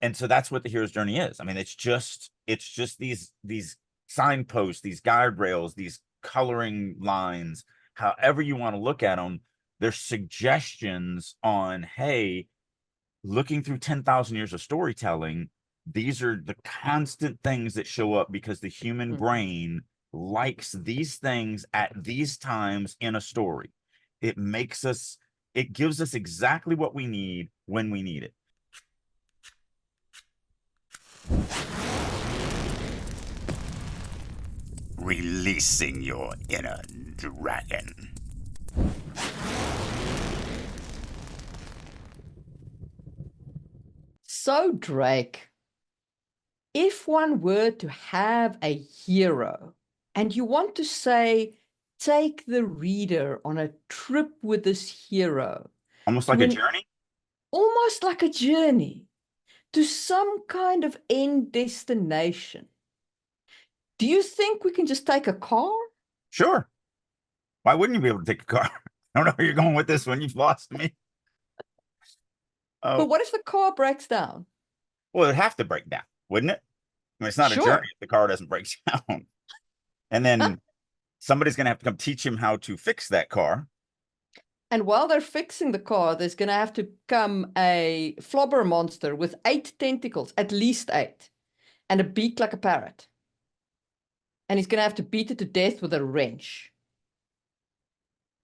And so that's what the hero's journey is. I mean, it's just these signposts, these guardrails, these coloring lines, however you want to look at them. They're suggestions on, hey, looking through 10,000 years of storytelling, these are the constant things that show up because the human brain likes these things at these times in a story. It gives us exactly what we need when we need it. Releasing your inner dragon. So, Drake, if one were to have a hero and you want to say, take the reader on a trip with this hero. Almost like a journey? Almost like a journey to some kind of end destination. Do you think we can just take a car? Sure. Why wouldn't you be able to take a car? I don't know where you're going with this one. You've lost me. But what if the car breaks down? Well, it'd have to break down, wouldn't it? I mean, it's not a journey if the car doesn't break down. And then somebody's going to have to come teach him how to fix that car. And while they're fixing the car, there's going to have to come a flobber monster with 8 tentacles, at least 8, and a beak like a parrot. And he's going to have to beat it to death with a wrench.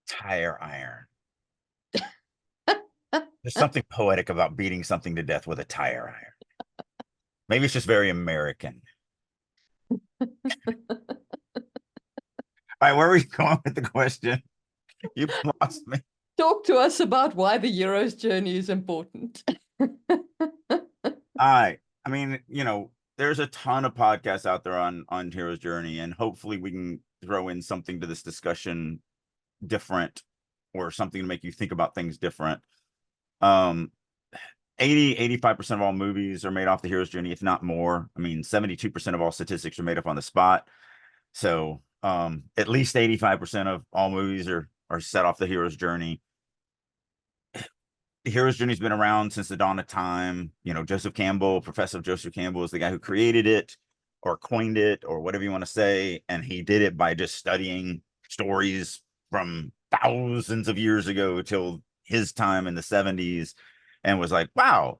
Tire iron. There's something poetic about beating something to death with a tire iron. Maybe it's just very American. All right, where are we going with the question? You've lost me. Talk to us about why the hero's journey is important. I mean, there's a ton of podcasts out there on hero's journey, and hopefully we can throw in something to this discussion different, or something to make you think about things different. 85% of all movies are made off the hero's journey, if not more. I mean, 72% of all statistics are made up on the spot. So at least 85% of all movies are set off the hero's journey. The hero's journey has been around since the dawn of time. Joseph Campbell, Professor Joseph Campbell, is the guy who created it or coined it or whatever you want to say. And he did it by just studying stories from thousands of years ago till his time in the 70s, and was like, wow,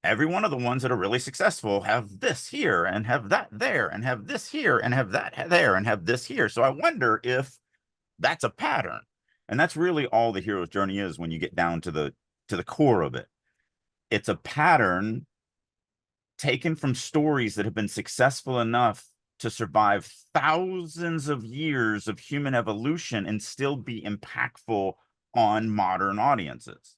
every one of the ones that are really successful have this here and have that there and have this here and have that there and have this here. So I wonder if that's a pattern. And that's really all the hero's journey is when you get down to the core of it. It's a pattern taken from stories that have been successful enough to survive thousands of years of human evolution and still be impactful on modern audiences.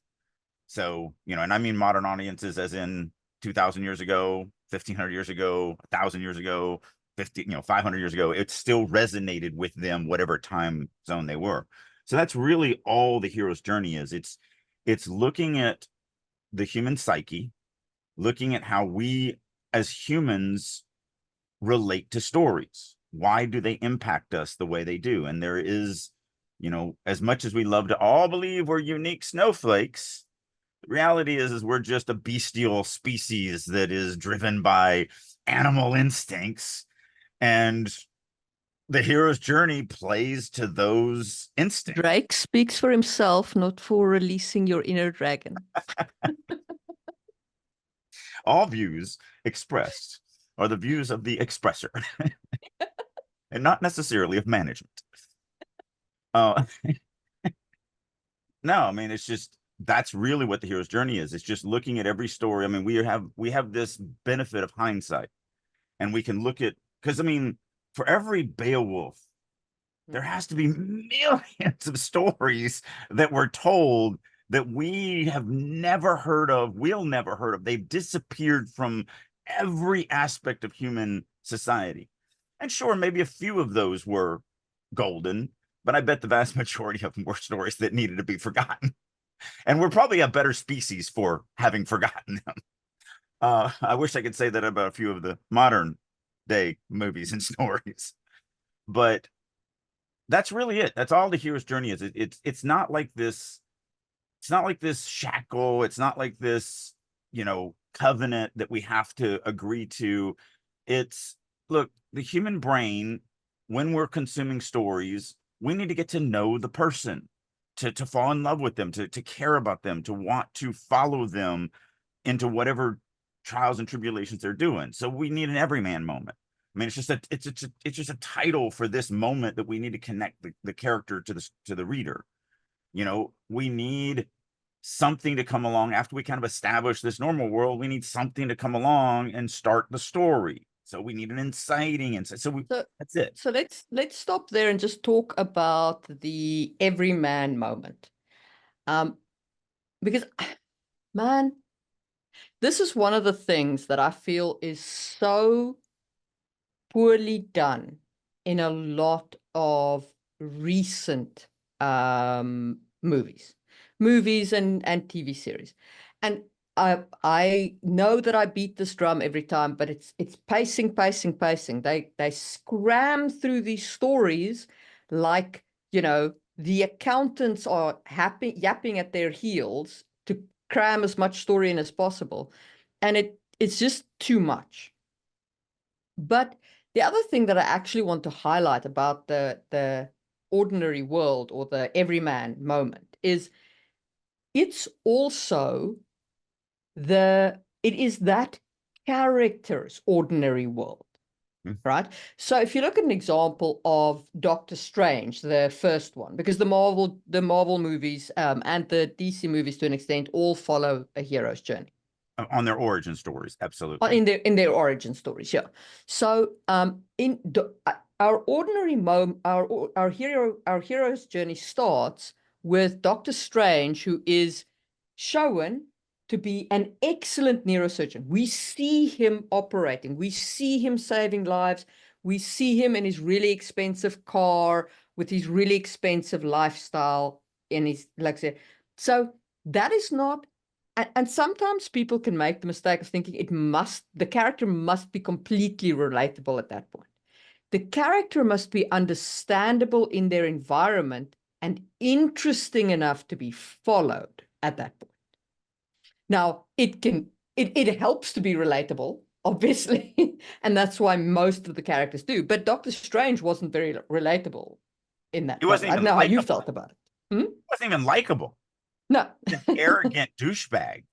So, and I mean modern audiences as in 2,000 years ago, 1,500 years ago, 1,000 years ago, 500 years ago. It still resonated with them, whatever time zone they were. So that's really all the hero's journey is. It's looking at the human psyche, looking at how we as humans relate to stories. Why do they impact us the way they do? And there is, as much as we love to all believe we're unique snowflakes, the reality is we're just a bestial species that is driven by animal instincts, and the hero's journey plays to those instincts. Drake speaks for himself, not for releasing your inner dragon. All views expressed are the views of the expressor and not necessarily of management. No, I mean, it's just, that's really what the hero's journey is. It's just looking at every story. I mean, we have this benefit of hindsight, and we can look at, because I mean, for every Beowulf, there has to be millions of stories that were told that we have never heard of, we'll never heard of. They've disappeared from every aspect of human society. And sure, maybe a few of those were golden, but I bet the vast majority of them were stories that needed to be forgotten. And we're probably a better species for having forgotten them. I wish I could say that about a few of the modern day movies and stories, but that's really it. That's all the hero's journey is. It's not like this. It's not like this shackle. It's not like this, covenant that we have to agree to. It's, look, the human brain, when we're consuming stories, we need to get to know the person, to fall in love with them, to care about them, to want to follow them into whatever trials and tribulations they're doing. So we need an everyman moment. I mean, it's just a title for this moment that we need to connect the character to the reader. You know, we need something to come along after we kind of establish this normal world. We need something to come along and start the story. So we need an inciting insight. That's it. So let's stop there and just talk about the everyman moment. Because man, this is one of the things that I feel is so poorly done in a lot of recent movies and TV series. And I know that I beat this drum every time, but it's pacing. They scram through these stories like, you know, the accountants are yapping at their heels to cram as much story in as possible. And it's just too much. But the other thing that I actually want to highlight about the ordinary world or the everyman moment is it's also it is that character's ordinary world, right? So if you look at an example of Doctor Strange, the first one, because the Marvel movies and the DC movies to an extent all follow a hero's journey. On their origin stories, absolutely. In their origin stories, yeah. So our ordinary our hero's journey starts with Doctor Strange, who is shown to be an excellent neurosurgeon. We see him operating, we see him saving lives, we see him in his really expensive car with his really expensive lifestyle in his, like I said. So that is not. And sometimes people can make the mistake of thinking the character must be completely relatable at that point. The character must be understandable in their environment and interesting enough to be followed at that point. Now, it helps to be relatable, obviously, and that's why most of the characters do. But Doctor Strange wasn't very relatable in that. He wasn't I even don't know how you likable. felt about it. He wasn't even likable. No. An arrogant douchebag.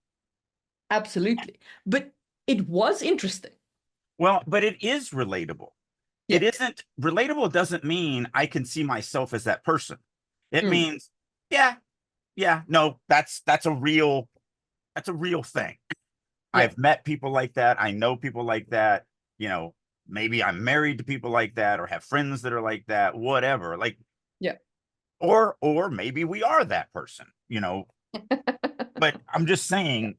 Absolutely. But it was interesting. Well, but it is relatable. Yeah. It isn't relatable doesn't mean I can see myself as that person. It means, yeah, no, that's a real thing. Yeah. I've met people like that. I know people like that. You know, maybe I'm married to people like that or have friends that are like that, whatever. Like, yeah. Or maybe we are that person, you know. But I'm just saying,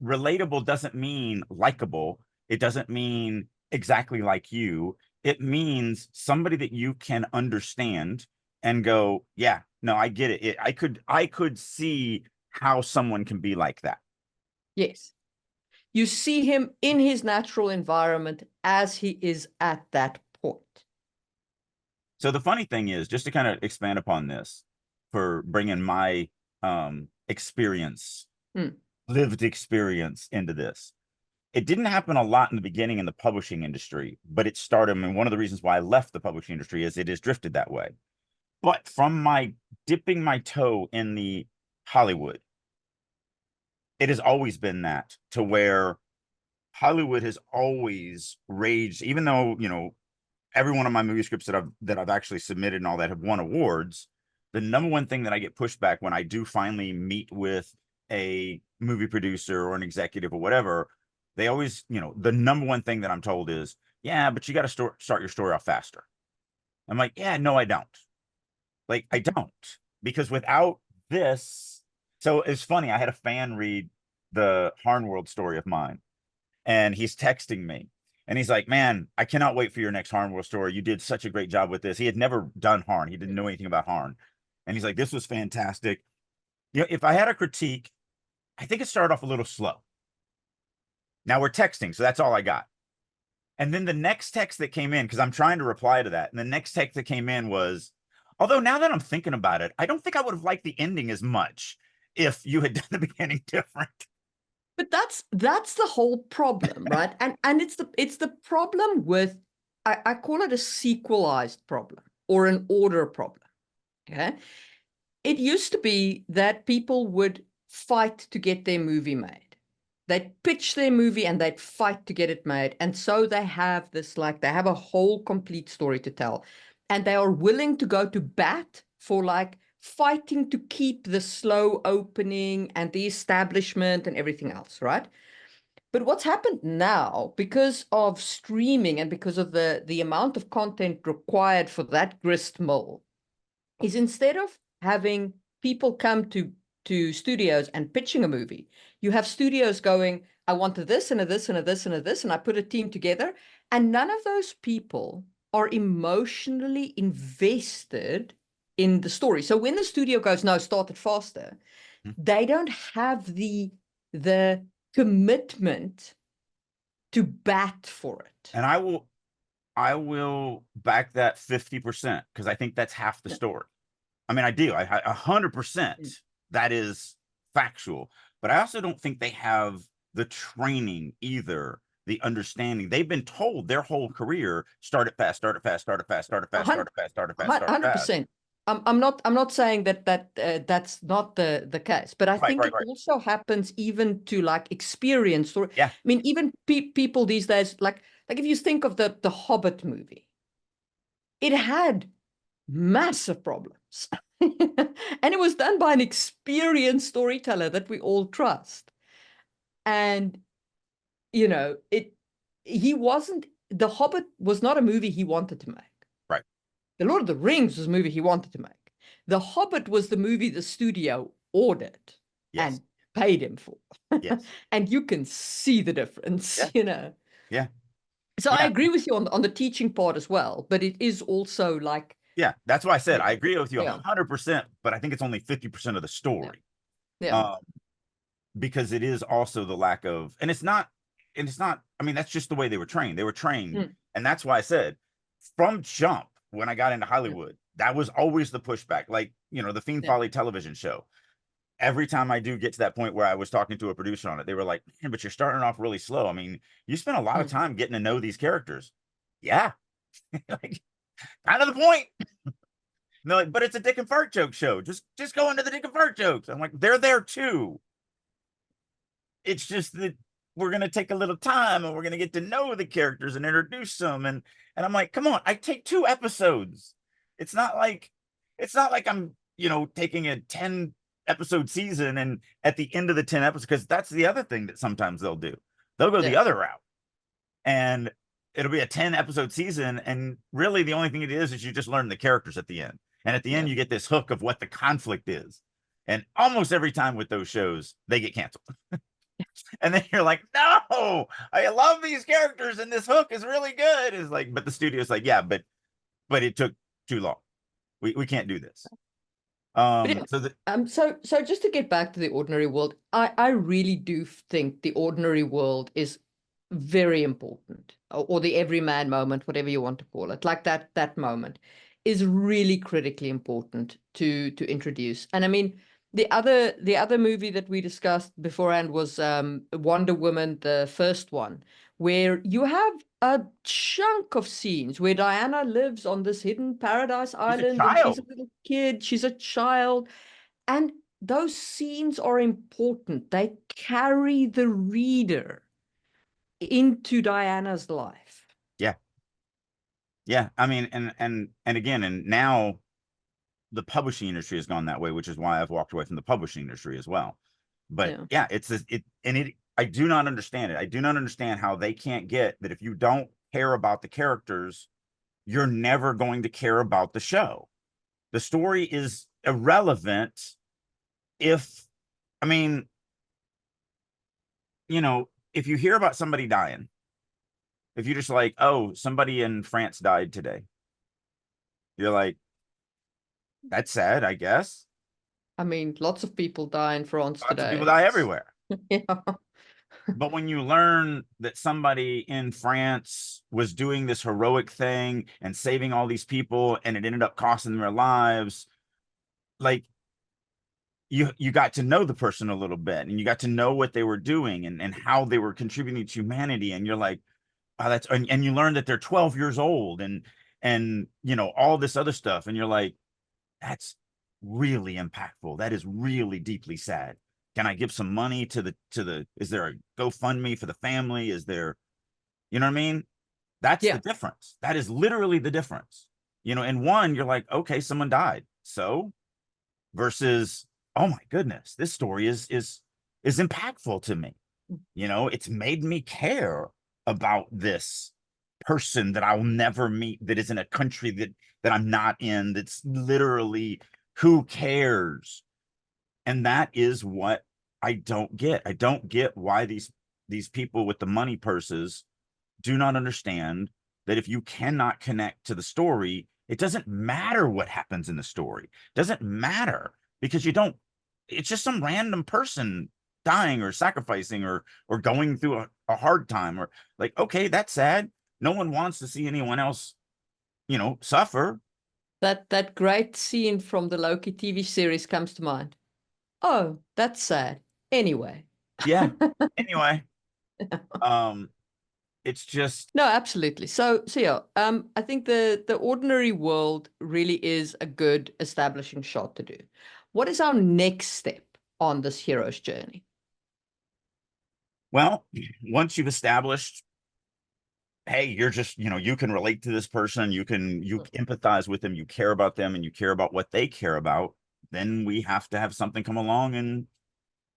relatable doesn't mean likable. It doesn't mean exactly like you. It means somebody that you can understand and go, yeah, no, I get it. I could see how someone can be like that. Yes. You see him in his natural environment as he is at that point. So the funny thing is, just to kind of expand upon this, for bringing my experience, lived experience into this, it didn't happen a lot in the beginning in the publishing industry, but it started. I mean, one of the reasons why I left the publishing industry is it has drifted that way. But from my dipping my toe in the Hollywood, it has always been that, to where Hollywood has always raged, even though, you know, every one of my movie scripts that I've actually submitted and all that have won awards. The number one thing that I get pushback when I do finally meet with a movie producer or an executive or whatever, they always, you know, the number one thing that I'm told is, yeah, but you got to start your story off faster. I'm like, yeah, no, I don't. Like, I don't, because without this, so it's funny. I had a fan read the Harn World story of mine, and he's texting me. And he's like, man, I cannot wait for your next Harn World story. You did such a great job with this. He had never done Harn. He didn't know anything about Harn. And he's like, this was fantastic. You know, if I had a critique, I think it started off a little slow. Now we're texting, so that's all I got. And then the next text that came in, because I'm trying to reply to that, and the next text that came in was, although now that I'm thinking about it, I don't think I would have liked the ending as much if you had done the beginning different. But that's the whole problem, right? And it's the problem with, I call it a sequelized problem or an order problem. Okay. It used to be that people would fight to get their movie made. They'd pitch their movie and they'd fight to get it made. And so they have this, like, they have a whole complete story to tell. And they are willing to go to bat for, like, fighting to keep the slow opening and the establishment and everything else, right? But what's happened now, because of streaming and because of the amount of content required for that grist mill, is instead of having people come to studios and pitching a movie, you have studios going, I want a this and a this and a this and a this, and I put a team together, and none of those people are emotionally invested in the story. So when the studio goes, no, start it faster, they don't have the commitment to bat for it. And I will back that 50% because I think that's half the story. I mean, I do. 100% that is factual, but I also don't think they have the training either, the understanding. They've been told their whole career, start it fast, start it fast, start it fast, start it fast, start it fast, start it fast, start it fast. 100%. I'm not saying that's not the case, but I think it also happens even to, like, experience, or Yeah. I mean, even people these days, like if you think of the Hobbit movie, it had massive problems. And it was done by an experienced storyteller that we all trust. And, you know, The Hobbit was not a movie he wanted to make. Right. The Lord of the Rings was a movie he wanted to make. The Hobbit was the movie the studio ordered and paid him for. Yes. And you can see the difference, you know. Yeah. So I agree with you on the teaching part as well, but it is also like, yeah, that's why I said I agree with you 100%, but I think it's only 50% of the story. Yeah. Because it is also the lack of, and it's not, I mean, that's just the way they were trained. They were trained. And that's why I said from jump, when I got into Hollywood, that was always the pushback. Like, you know, the Fiend Folly television show. Every time I do get to that point where I was talking to a producer on it, they were like, man, but you're starting off really slow. I mean, you spent a lot of time getting to know these characters. Yeah. Like, kind of the point. And they're like, but it's a dick and fart joke show. Just go into the dick and fart jokes. I'm like, they're there too. It's just that we're going to take a little time and we're going to get to know the characters and introduce them. And I'm like, come on, I take 2 episodes. It's not like I'm, you know, taking a 10 episode season and at the end of the 10 episodes, because that's the other thing that sometimes they'll do. They'll go the other route and it'll be a 10 episode season. And really the only thing it is you just learn the characters at the end. And at the end, you get this hook of what the conflict is. And almost every time with those shows, they get canceled. And then you're like, no, I love these characters and this hook is really good. It's like, but the studio's like, yeah, but it took too long. We can't do this. So just to get back to the ordinary world, I really do think the ordinary world is very important, or the everyman moment, whatever you want to call it, like that moment is really critically important to introduce. And I mean, the other movie that we discussed beforehand was Wonder Woman, the first one, where you have a chunk of scenes where Diana lives on this hidden paradise island and she's a little kid, she's a child, and those scenes are important. They carry the reader into Diana's life. Yeah. I mean, and again, and now the publishing industry has gone that way, which is why I've walked away from the publishing industry as well. But I do not understand it. I do not understand how they can't get that. If you don't care about the characters, you're never going to care about the show. The story is irrelevant. I mean, you know, if you hear about somebody dying, if you're just like, oh, somebody in France died today, you're like, that's sad, I guess. I mean, lots of people die in France today. Lots of people die everywhere. Yeah. But when you learn that somebody in France was doing this heroic thing and saving all these people and it ended up costing their lives, like, you got to know the person a little bit, and you got to know what they were doing and how they were contributing to humanity, and you're like, oh, that's and you learn that they're 12 years old, and you know all this other stuff, and you're like, that's really impactful. That is really deeply sad. Can I give some money to the is there a GoFundMe for the family? Is there, you know what I mean? That's the Yeah. difference. That is literally the difference. You know, in one, you're like, okay, someone died. So versus, oh my goodness, this story is impactful to me. You know, it's made me care about this person that I'll never meet, that is in a country that I'm not in, that's literally, who cares? And that is what I don't get. I don't get why these people with the money purses do not understand that if you cannot connect to the story, it doesn't matter what happens in the story. It doesn't matter because you don't, it's just some random person dying or sacrificing or going through a hard time, or like, okay, that's sad. No one wants to see anyone else, you know, suffer. That great scene from the Loki TV series comes to mind. Oh, that's sad. Anyway. Yeah. Anyway, um, it's just, No, absolutely. So yeah, I think the ordinary world really is a good establishing shot to do. What is our next step on this hero's journey? well, once you've established, hey, you're just, you know, you can relate to this person, you empathize with them, you care about them, and you care about what they care about, then we have to have something come along and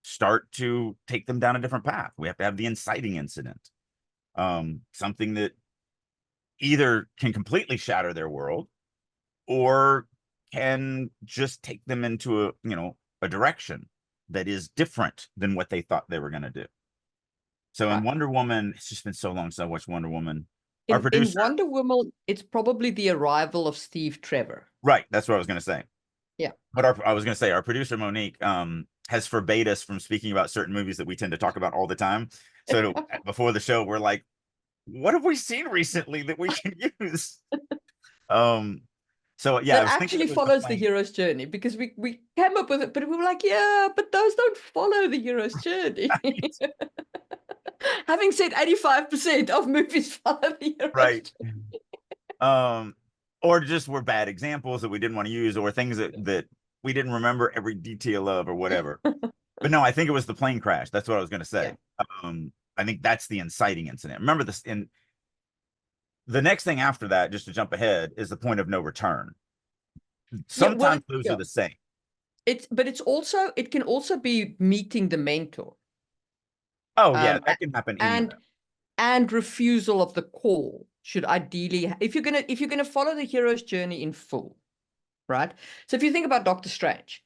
start to take them down a different path. We have to have the inciting incident, something that either can completely shatter their world or can just take them into a, you know, a direction that is different than what they thought they were going to do. So in Right. Wonder Woman, it's just been so long since I watched Wonder Woman. Our In producer, Wonder Woman, it's probably the arrival of Steve Trevor. right, that's what I was going to say. Yeah. But I was going to say, our producer Monique has forbade us from speaking about certain movies that we tend to talk about all the time. So before the show, we're like, what have we seen recently that we can use? Um, so yeah, I That was thinking actually it was the follows the plane. hero's journey because we came up with it, but we were like, yeah, but those don't follow the hero's journey. Having said 85% of movies follow the hero's Right. journey. Um, or just were bad examples that we didn't want to use, or things that we didn't remember every detail of, or whatever. But no, I think it was the plane crash. That's what I was going to Yeah. say. I think that's the inciting incident. Remember this in the next thing after that, just to jump ahead, is the point of no return. Yeah, well, Sometimes those are yeah. the same. But it can also be meeting the mentor. Oh yeah, Um, that can happen and anywhere. and refusal of the call should ideally, if you're gonna follow the hero's journey in full, right? So if you think about Doctor Strange,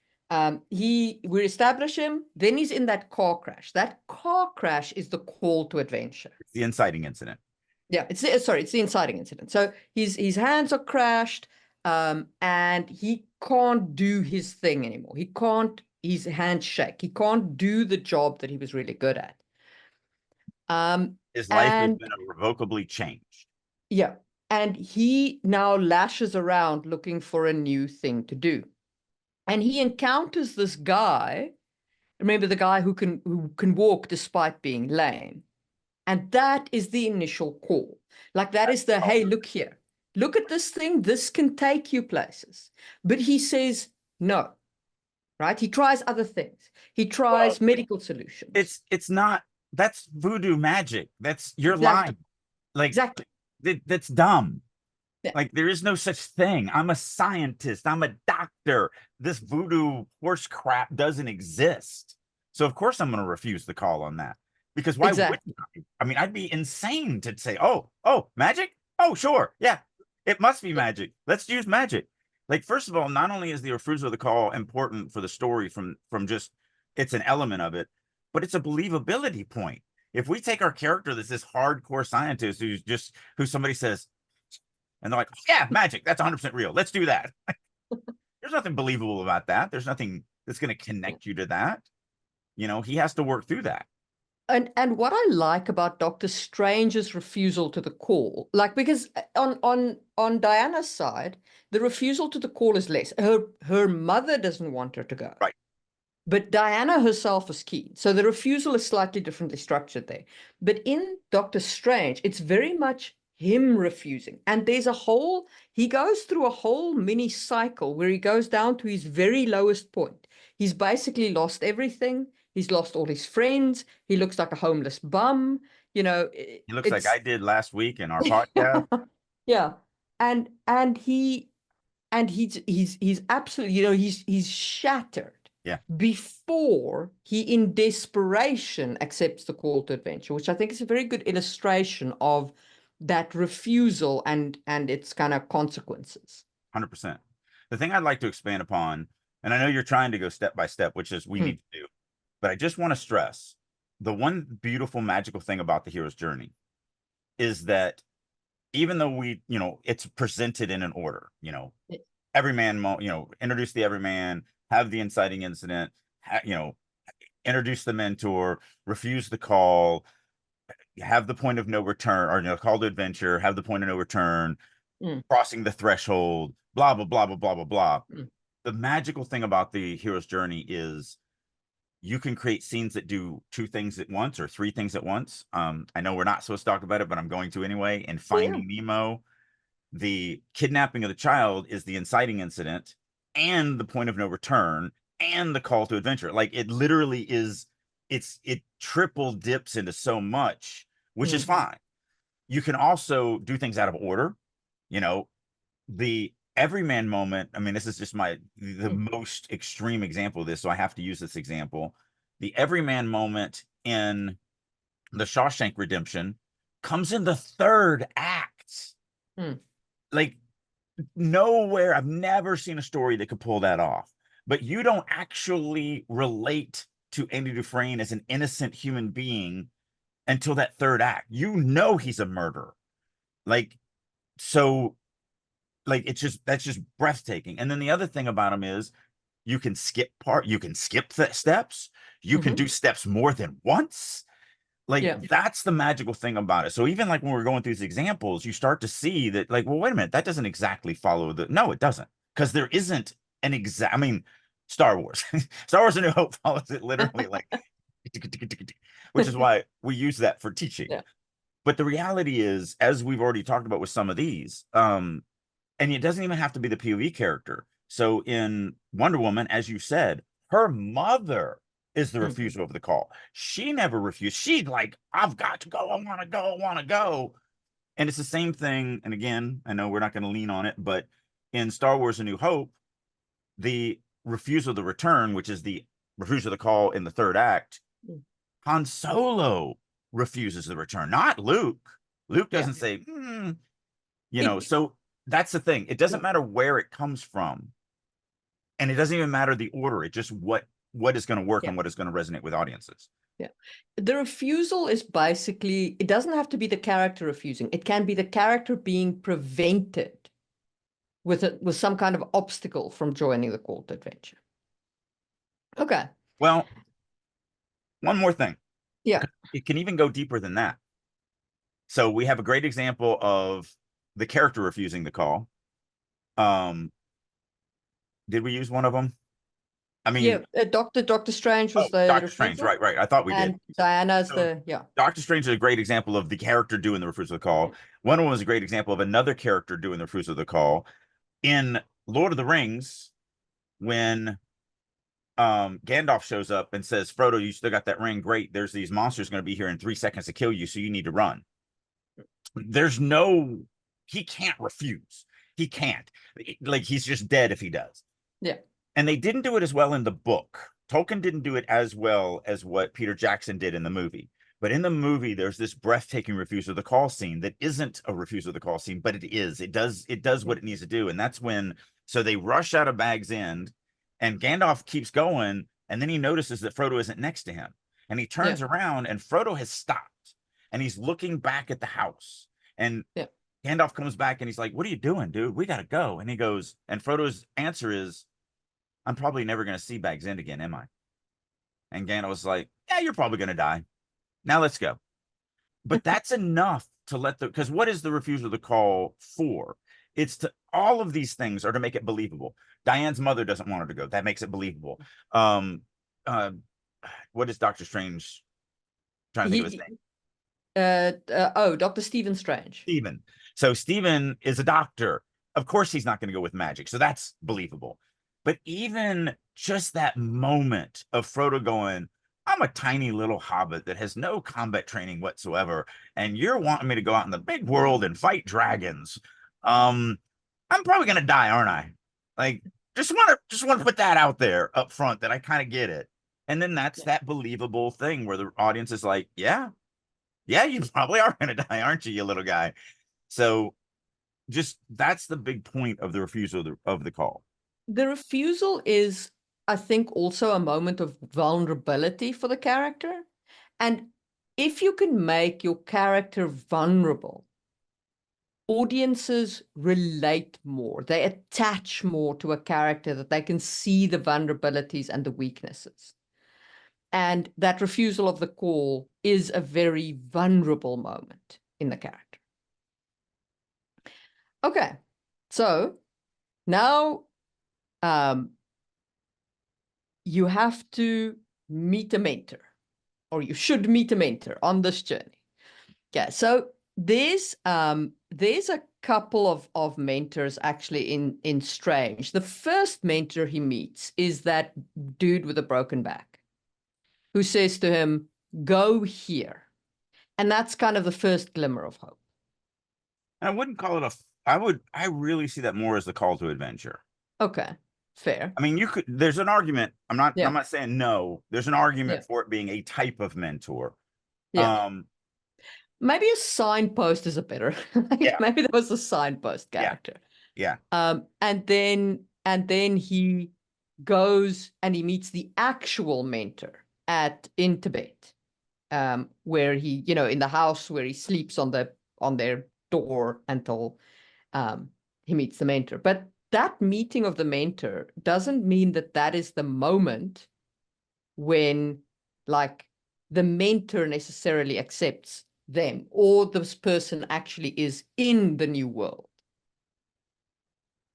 we establish him, then he's in that car crash. That car crash is the call to adventure. It's the inciting incident. Yeah, it's the inciting incident. So his hands are crashed, and he can't do his thing anymore. He can't. His hands shake. He can't do the job that he was really good at. His life has And been irrevocably changed. yeah, and he now lashes around looking for a new thing to do. And he encounters this guy. Remember the guy who can walk despite being lame. And that is the initial call. Like that is the, hey, look here. Look at this thing. This can take you places. But he says no, right? He tries other things. He Well, tries medical solutions. it's not, that's voodoo magic. That's, you're Exactly. lying. Like Exactly. that's dumb. Yeah. Like there is no such thing. I'm a scientist. I'm a doctor. This voodoo horse crap doesn't exist. So of course I'm going to refuse the call on that. Because why wouldn't Exactly. I? I mean, I'd be insane to say, oh, magic? Oh, sure. Yeah. It must be magic. Let's use magic. Like, first of all, not only is the refusal of the call important for the story from just it's an element of it, but it's a believability point. If we take our character that's this hardcore scientist who somebody says, and they're like, yeah, magic, that's 100% real. Let's do that. There's nothing believable about that. There's nothing that's going to connect you to that. You know, he has to work through that. And what I like about Doctor Strange's refusal to the call, like because on Diana's side, the refusal to the call is less. Her mother doesn't want her to go. Right. But Diana herself is key. So the refusal is slightly differently structured there. But in Doctor Strange, it's very much him refusing. And there's a whole, he goes through a whole mini cycle where he goes down to his very lowest point. He's basically lost everything. He's lost all his friends. He looks like a homeless bum. You know, He looks like it's I did last week in our podcast. yeah. And he's absolutely, he's shattered Yeah, before he in desperation accepts the call to adventure, which I think is a very good illustration of that refusal and its kind of consequences. 100%. The thing I'd like to expand upon, and I know you're trying to go step by step, which is we Hmm. need to do, but I just want to stress the one beautiful, magical thing about the hero's journey is that even though it's presented in an order, everyman, introduce the everyman, have the inciting incident, introduce the mentor, refuse the call, have the point of no return, or call to adventure, have the point of no return, Mm, crossing the threshold, blah blah blah blah blah blah blah. mm. The magical thing about the hero's journey is you can create scenes that do two things at once or three things at once. I know we're not supposed to talk about it, but I'm going to anyway. In Yeah. Finding Nemo, the kidnapping of the child is the inciting incident and the point of no return and the call to adventure. Like it literally is, it triple dips into so much, which is Mm, fine. You can also do things out of order. You know, the everyman moment. I mean, this is just the mm. most extreme example of this, so I have to use this example. The everyman moment in the Shawshank Redemption comes in the third act. Mm. Like nowhere, I've never seen a story that could pull that off. But you don't actually relate to Andy Dufresne as an innocent human being until that third act. You know he's a murderer. Like, so that's just breathtaking. And then the other thing about him is you can skip the steps, you can Hmm. do steps more than once. Like Yeah. that's the magical thing about it. So even like when we're going through these examples, you start to see that, like, well, wait a minute, that doesn't exactly follow no, it doesn't, because there isn't an exact. I mean, Star Wars, Star Wars: A New Hope follows it literally, like, which is why we use that for teaching. Yeah. But the reality is, as we've already talked about with some of these, and it doesn't even have to be the POV character. So in Wonder Woman, as you said, her mother is the Mm. refuser of the call. She never refused. She's like, I've got to go. I want to go. I want to go. And it's the same thing. And again, I know we're not going to lean on it, but in Star Wars: A New Hope, the refusal of the return, which is the refusal of the call in the third act, Mm. Han Solo refuses the return, not Luke. Luke Yeah. doesn't say, It, so that's the thing. It doesn't yeah. matter where it comes from, and it doesn't even matter the order. It just what is going to work Yeah. and what is going to resonate with audiences. Yeah. The refusal is basically, it doesn't have to be the character refusing. It can be the character being prevented with some kind of obstacle from joining the call to adventure. Okay. Well, one more thing. Yeah. It can even go deeper than that. So we have a great example of the character refusing the call. Um, did we use one of them? I Yeah. mean, Doctor Strange oh, was the Doctor Strange, refusal, right. I thought we did. and Diana's So the, yeah. Doctor Strange is a great example of the character doing the refusal of the call. One of them was a great example of another character doing the refusal of the call. In Lord of the Rings, when Gandalf shows up and says, Frodo, you still got that ring. Great. There's these monsters going to be here in 3 seconds to kill you. So you need to run. There's no, he can't refuse. He can't. Like, he's just dead if he does. Yeah. And they didn't do it as well in the book. Tolkien didn't do it as well as what Peter Jackson did in the movie. But in the movie, there's this breathtaking refusal of the call scene that isn't a refusal of the call scene, but it is. It does what it needs to do. And that's when, so they rush out of Bag's End, and Gandalf keeps going, and then he notices that Frodo isn't next to him. And he turns Yeah. around, and Frodo has stopped, and he's looking back at the house. And Yeah. Gandalf comes back, and he's like, what are you doing, dude? We got to go. And he goes, and Frodo's answer is, I'm probably never going to see Bag's End again, am I? And Gandalf was like, yeah, you're probably going to die. Now let's go. But that's enough to let because what is the refusal of the call for? It's to, all of these things are to make it believable. Diane's mother doesn't want her to go. That makes it believable. what is Doctor Strange trying to think of his He, name? oh, Dr. Stephen Strange. Stephen. So Stephen is a doctor. Of course, he's not going to go with magic. So that's believable. But even just that moment of Frodo going, I'm a tiny little hobbit that has no combat training whatsoever, and you're wanting me to go out in the big world and fight dragons. I'm probably gonna die, aren't I? Like, just want to put that out there up front that I kind of get it. And then that's Yeah. that believable thing where the audience is like, yeah, you probably are gonna die, aren't you, you little guy? So just that's the big point of the refusal of the call. The refusal is, I think, also a moment of vulnerability for the character. And if you can make your character vulnerable, audiences relate more. They attach more to a character that they can see the vulnerabilities and the weaknesses. And that refusal of the call is a very vulnerable moment in the character. Okay, so now you have to meet a mentor, or you should meet a mentor on this journey. Yeah, so there's a couple of mentors actually in Strange. The first mentor he meets is that dude with a broken back, who says to him, "Go here," and that's kind of the first glimmer of hope. And I wouldn't call it I really see that more as the call to adventure. Okay, fair. I mean, there's an argument. I'm Yeah, not saying no. There's an argument yeah, for it being a type of mentor. yeah. Um, Maybe a signpost is a better. Like yeah, maybe there was a signpost yeah, character. yeah. And then he goes and he meets the actual mentor in Tibet, where he, in the house where he sleeps on their door until he meets the mentor. But that meeting of the mentor doesn't mean that is the moment when, like, the mentor necessarily accepts them, or this person actually is in the new world,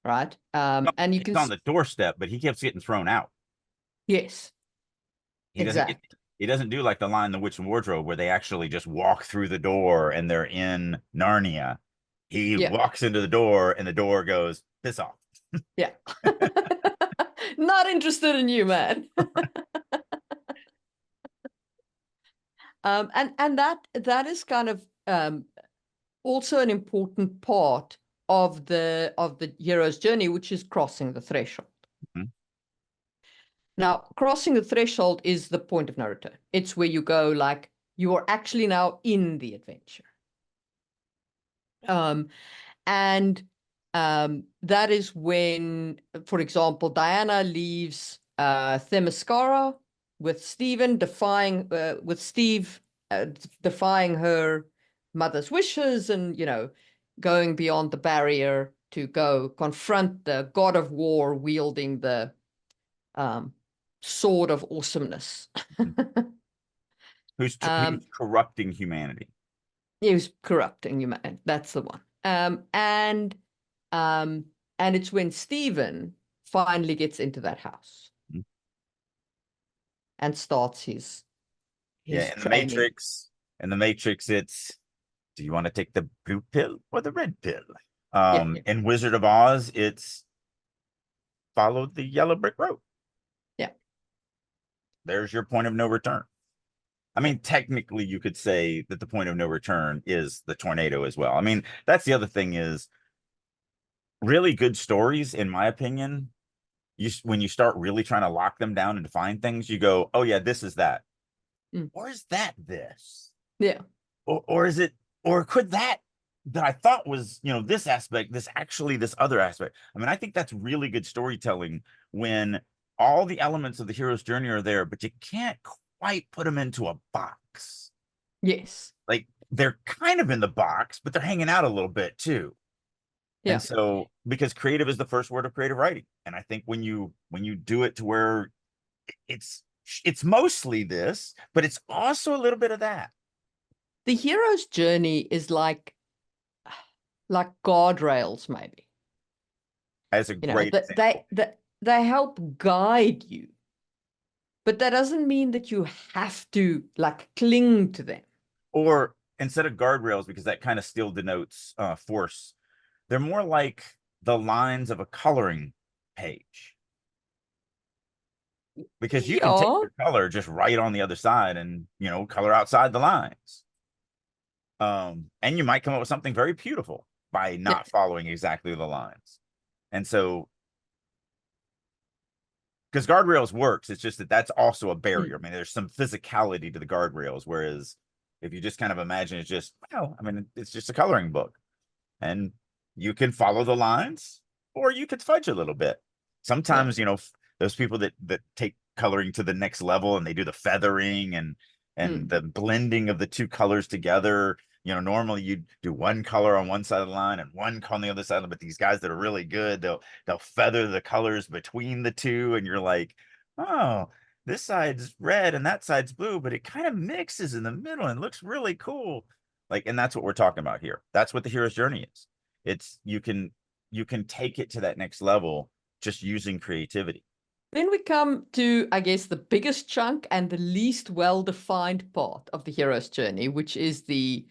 right? No, And you he's can, on the doorstep, but he keeps getting thrown out. yes, He doesn't get exactly. he doesn't do like the line The Witch and Wardrobe where they actually just walk through the door and they're in Narnia. He Yeah, walks into the door and the door goes, piss off. yeah. Not interested in you, man. And that is kind of also an important part of the hero's journey, which is crossing the threshold. Mhm. Now, crossing the threshold is the point of no return. It's where you go, like, you are actually now in the adventure. Um, and that is when, for example, Diana leaves Themyscira with Steve defying her mother's wishes, and going beyond the barrier to go confront the god of war wielding the um, sword of awesomeness. Who's corrupting humanity? He was corrupting humanity. That's the one. Um, and it's when Stephen finally gets into that house Mhm. and starts Yeah, his training. In the Matrix, it's do you want to take the blue pill or the red pill? Yeah, yeah, In Wizard of Oz, it's follow the yellow brick road. yeah, There's your point of no return. I yeah. mean, technically, you could say that the point of no return is the tornado as well. I mean, that's the other thing is really good stories, in my opinion. When you start really trying to lock them down and define things, you go, oh yeah, this is that, Mm. or is that this, Yeah. or is it, or could that I thought was this aspect, this actually this other aspect. I mean, I think that's really good storytelling when all the elements of the hero's journey are there, but you can't quite put them into a box. Yes. Like they're kind of in the box, but they're hanging out a little bit too. And Yeah. so because creative is the first word of creative writing. And I think when you do it to where it's it's mostly this, but it's also a little bit of that. The hero's journey is like guardrails, maybe. As a great That example. they help guide you But that doesn't mean that you have to like cling to them. Or instead of guardrails, because that kind of still denotes force, they're more like the lines of a coloring page. Because you can take Yeah. your color just right on the other side and, color outside the lines. And you might come up with something very beautiful by Yeah. not following exactly the lines. And so, because guardrails works, it's just that that's also a barrier. I mean, there's some physicality to the guardrails, whereas if you just kind of imagine it's just, well, I mean, it's just a coloring book, and you can follow the lines, or you could fudge a little bit. Yeah. Sometimes, those people that take coloring to the next level and they do the feathering and the blending of the two colors together. Normally you do one color on one side of the line and one on the other side, but these guys that are really good, they'll feather the colors between the two, and you're like, oh, this side's red and that side's blue, but it kind of mixes in the middle and looks really cool. Like, and that's what we're talking about here. That's what the hero's journey is. It's you can take it to that next level just using creativity. Then we come to, I guess, the biggest chunk and the least well-defined part of the hero's journey, which is the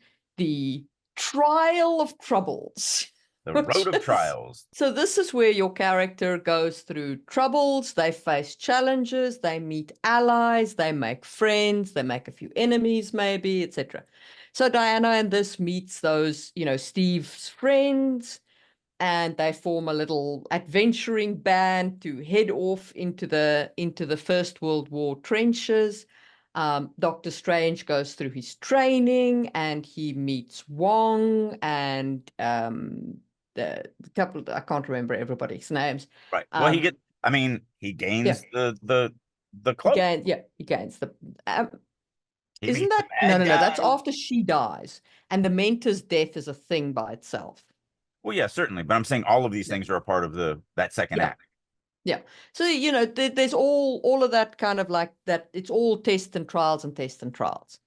trial of troubles. The Which road of is, trials. so this is where your character goes through troubles, they face challenges, they meet allies, they make friends, they make a few enemies maybe, etc. So Diana in this meets those, Steve's friends, and they form a little adventuring band to head off into the First World War trenches. Doctor Strange goes through his training, and he meets Wong and the couple. I can't remember everybody's names. Right. Well, Um, he yeah, gains the cloak. he gains the. He Isn't meets the that no, bad no, no? That's guy. after she dies, and the mentor's death is a thing by itself. Well, yeah, certainly. But I'm saying all of these Yeah, things are a part of that second yeah. act. Yeah. So, there's all of that kind of like that. It's all tests and trials and tests and trials.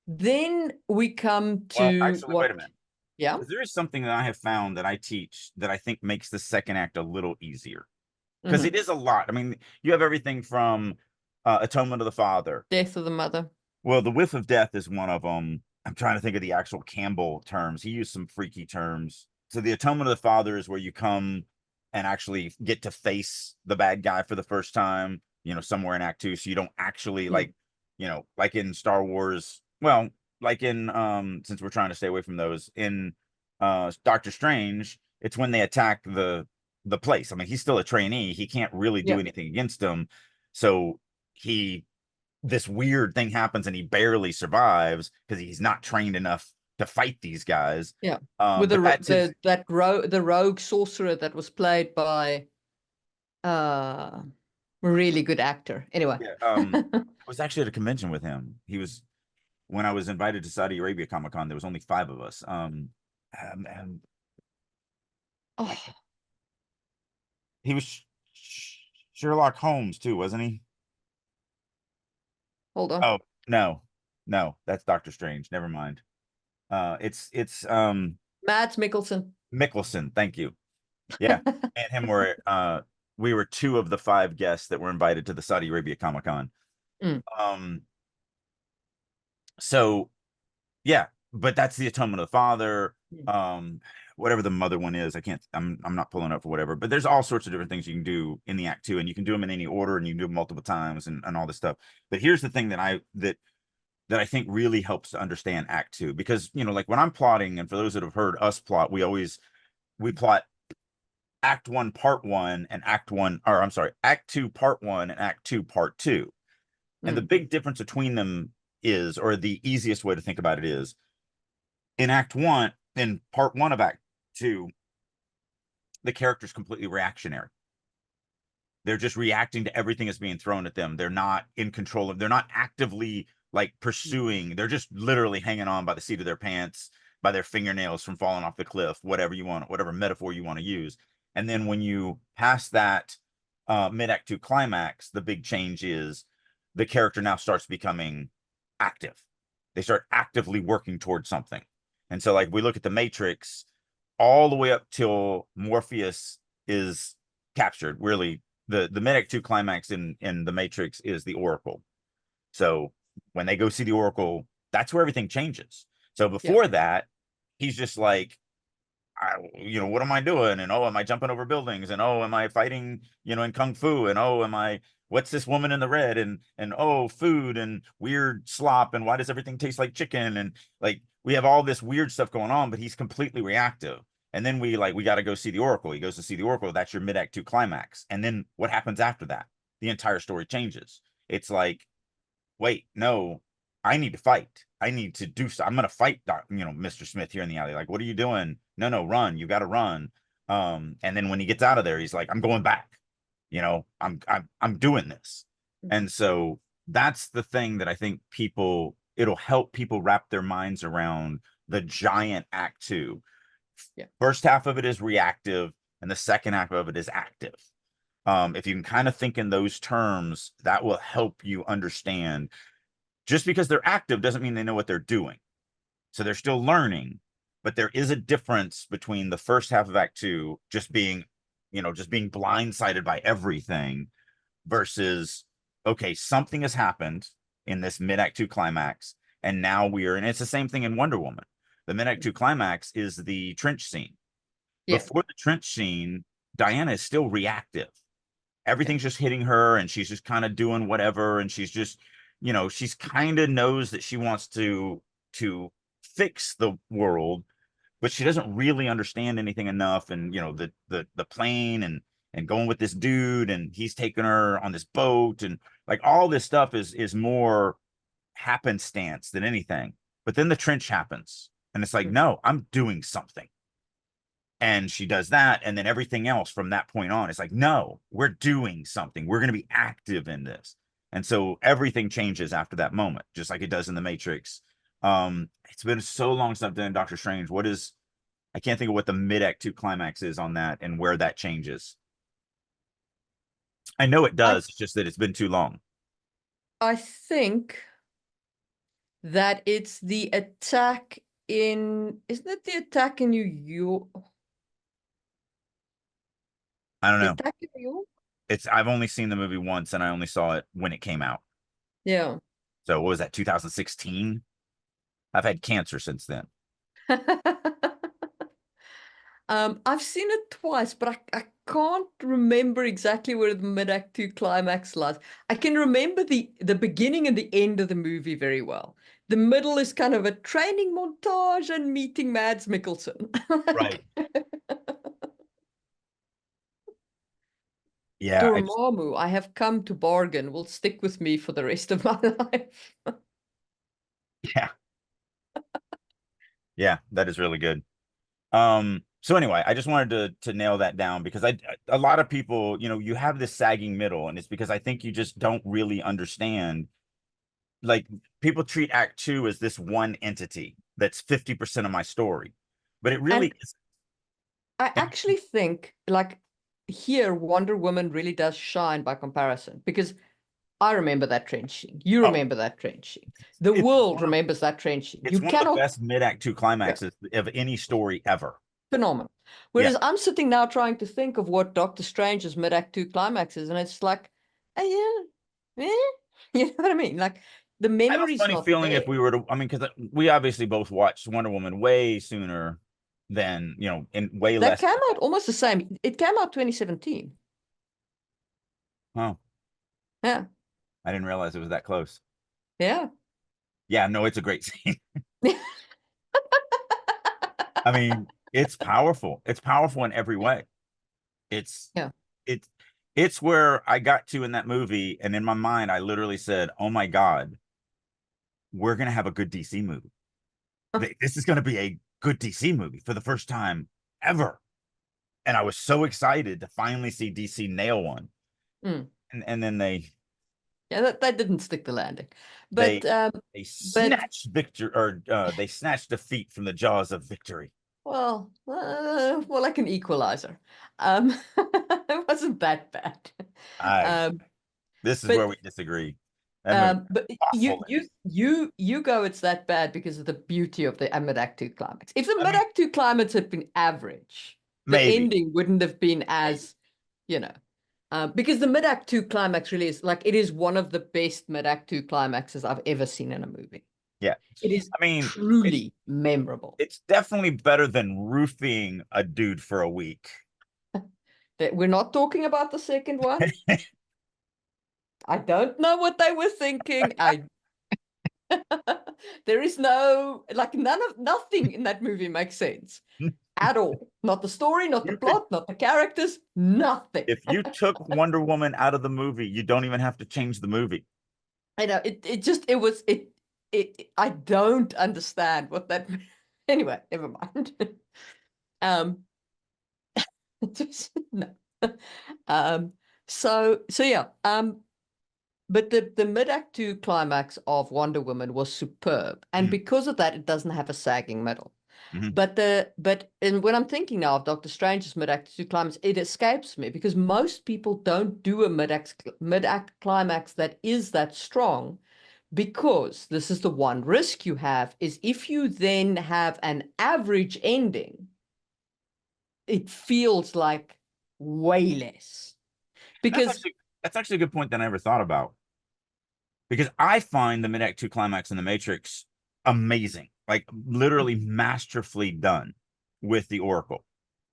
Then we come Well, to actually, wait a what? minute. Yeah. Because there is something that I have found that I teach that I think makes the second act a little easier. Because Hmm. it is a lot. I mean, you have everything from Atonement of the Father. Death of the mother. Well, the whiff of death is one of them. I'm trying to think of the actual Campbell terms. He used some freaky terms. So the Atonement of the Father is where you come and actually get to face the bad guy for the first time, somewhere in Act Two. So you don't actually Mm. like in Star Wars. Well, like in since we're trying to stay away from those, in Doctor Strange, it's when they attack the place. I mean, he's still a trainee. He can't really do Yeah. anything against them. So he this weird thing happens and he barely survives because he's not trained enough to fight these guys. Yeah. With But that's his. the rogue sorcerer that was played by uh really good actor. Anyway. Yeah, I was actually at a convention with him. He was when I was invited to Saudi Arabia Comic Con. There was only five of us. And Oh, he was Sherlock Holmes too, wasn't he? hold on. Oh no, no, that's Doctor Strange. Never mind. It's Mads Mikkelsen. Mickelson. Thank you. Yeah, and him were we were two of the five guests that were invited to the Saudi Arabia Comic Con. Mm, Um, so yeah, but that's the Atonement of the Father. mm, Whatever the mother one is, I'm not pulling up for whatever, but there's all sorts of different things you can do in the act two, and you can do them in any order, and you can do them multiple times, and all this stuff. But here's the thing that I think really helps to understand act two, because like when I'm plotting, and for those that have heard us plot, we plot act one part one and act one, or I'm sorry, act two part one and act two part two. And the mm, big difference between them is, or the easiest way to think about it is, in act one, in part one of act two, the character's completely reactionary. They're just reacting to everything that's being thrown at them. They're not in control of, they're not actively like mm, pursuing, they're just literally hanging on by the seat of their pants, by their fingernails from falling off the cliff, whatever you want, whatever metaphor you want to use. And then when you pass that mid-act two climax, the big change is the character now starts becoming active. They start actively working towards something. And so like we look at the Matrix all the way up till Morpheus is captured, really the mid-act 2 climax in the Matrix is the Oracle. So when they go see the Oracle, that's where everything changes. So Yeah. before that, he's just like, what am I doing? And oh, am I jumping over buildings? And oh, am I fighting, in kung fu? And oh, what's this woman in the red? And oh, food and weird slop. And why does everything taste like chicken? And like we have all this weird stuff going on, but he's completely reactive. And then we got to go see the Oracle. He goes to see the Oracle. That's your mid-act 2 climax. And then what happens after that? The entire story changes. It's like, wait, no, I need to fight. I need to do so. I'm going to fight, Mr. Smith here in the alley. Like, what are you doing? No, run. You got to run. And then when he gets out of there, he's like, I'm going back. I'm doing this. And so that's the thing that I think it'll help people wrap their minds around the giant act 2. Yeah. First half of it is reactive, and the second half of it is active. If you can kind of think in those terms, that will help you understand. Just because they're active doesn't mean they know what they're doing. So they're still learning, but there is a difference between the first half of Act 2 just being blindsided by everything versus, okay, something has happened in this mid-Act 2 climax, and now and it's the same thing in Wonder Woman. The mid-Act 2 climax is the trench scene. Yeah. Before the trench scene, Diana is still reactive. Everything's just hitting her, and she's just kind of doing whatever, and she's just, she's kind of knows that she wants to fix the world, but she doesn't really understand anything enough. And the plane and going with this dude, and he's taking her on this boat, and like all this stuff is more happenstance than anything. But then the trench happens, and it's like, no, I'm doing something. And she does that, and then everything else from that point on, it's like, no, we're doing something. We're going to be active in this. And so everything changes after that moment, just like it does in the Matrix. It's been so long since I've done Doctor Strange. I can't think of what the mid-act 2 climax is on that and where that changes. I know it does, it's just that it's been too long. I think that it's the attack isn't it the attack in New York? I don't The know. attack in New York? I've only seen the movie once, and I only saw it when it came out. Yeah. So what was that, 2016? I've had cancer since then. I've seen it twice, but I can't remember exactly where the mid-act 2 climax lies. I can remember the beginning and the end of the movie very well. The middle is kind of a training montage and meeting Mads Mikkelsen. Right. Yeah. Dormammu, I have come to bargain, will stick with me for the rest of my life. Yeah. Yeah, that is really good. So anyway, I just wanted to nail that down, because a lot of people, you have this sagging middle, and it's because I think you just don't really understand. Like, people treat Act 2 as this one entity that's 50% of my story, but it really isn't. I actually think, like, here Wonder Woman really does shine by comparison, because I remember that trench scene. You remember that trench scene. The world remembers that trench scene. It's You one of the cannot. best mid-act 2 climaxes of any story ever. Phenomenal. Yeah. Whereas I'm sitting now trying to think of what Doctor Strange's mid-act 2 climax is, and it's like, yeah, you know what I mean? Like, the I have a memory's funny not feeling there. if we were to, I mean, because we obviously both watched Wonder Woman way sooner than, in way That less. came out almost the same. It came out 2017. Oh, Yeah. I didn't realize it was that close. Yeah. Yeah, no, it's a great scene. I mean, it's powerful. It's powerful in every way. It's Yeah. it's where I got to in that movie, and in my mind, I literally said, "Oh my God, we're gonna have a good DC movie. This is gonna be a good DC movie for the first time ever." And I was so excited to finally see DC nail one. Mm. And then they that didn't stick the landing. But they snatched they snatched defeat from the jaws of victory. well, more like an equalizer. It wasn't that bad. This is But where we disagree. That movie but awful. you go, it's that bad because of the beauty of the mid-act 2 climax. If the I mean, mid-act 2 climax had been average, the maybe. ending wouldn't have been as, you know. Because the mid-act 2 climax really is like, it is one of the best mid-act 2 climaxes I've ever seen in a movie. Yeah. It is I mean, truly memorable. it's definitely better than roofing a dude for a week. That we're not talking about the second one. I don't know what they were thinking. There is no, like, nothing in that movie makes sense at all. Not the story, not the plot, not the characters, nothing. If you took Wonder Woman out of the movie, you don't even have to change the movie. I know I don't understand what that anyway, never mind. um just, no. So yeah, but the mid-act 2 climax of Wonder Woman was superb, and because of that, it doesn't have a sagging middle. And when I'm thinking now of Doctor Strange's mid-act 2 climax, it escapes me because most people don't do a mid-act climax that is that strong, because this is the one risk you have, is if you then have an average ending, it feels like way less. Because that's actually a good point that I never thought about. Because I find the mid-act 2 climax in The Matrix amazing, like literally masterfully done with the Oracle,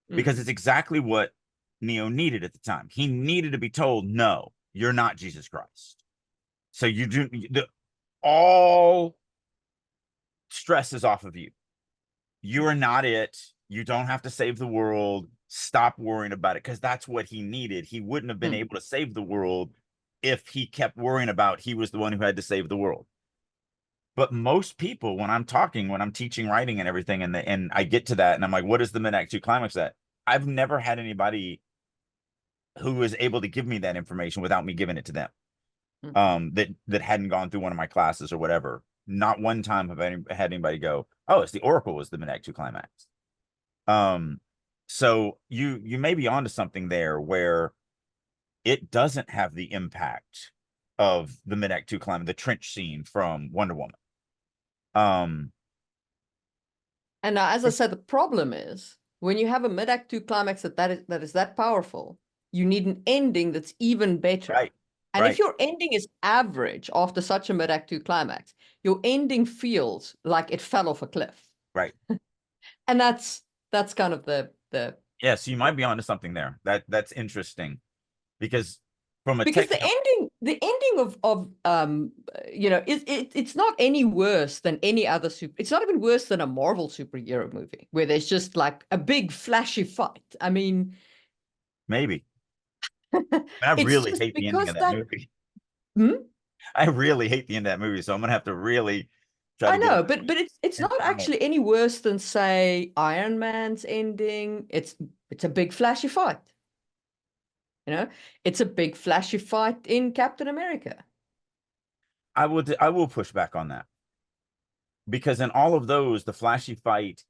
because it's exactly what Neo needed at the time. He needed to be told, no, you're not Jesus Christ. So you do all stress is off of you. You are not it. You don't have to save the world. Stop worrying about it, because that's what he needed. He wouldn't have been able to save the world if he kept worrying about he was the one who had to save the world. But most people, when I'm teaching writing and everything, and I get to that, and I'm like, what is the mid-act 2 climax at? I've never had anybody who was able to give me that information without me giving it to them. That hadn't gone through one of my classes or whatever. Not one time have I had anybody go, oh, it's the Oracle was the mid-act 2 climax. So you may be onto something there, where it doesn't have the impact of the mid-act 2 climax, the trench scene from Wonder Woman. And now, as I said, the problem is when you have a mid-act 2 climax that is that powerful, you need an ending that's even better. Right. And right. if your ending is average after such a mid-act 2 climax, your ending feels like it fell off a cliff. Right. And that's kind of the yeah. So you might be onto something there. That's interesting, because from a because the ending of it's not any worse than any other it's not even worse than a Marvel superhero movie where there's just like a big flashy fight. I mean, maybe I really hate the ending of that movie. I really hate the end of that movie, so I'm gonna have to really try to I know, get but it's not actually any worse than, say, Iron Man's ending. It's a big flashy fight. You know, it's a big flashy fight in Captain America. I will push back on that, because in all of those, the flashy fight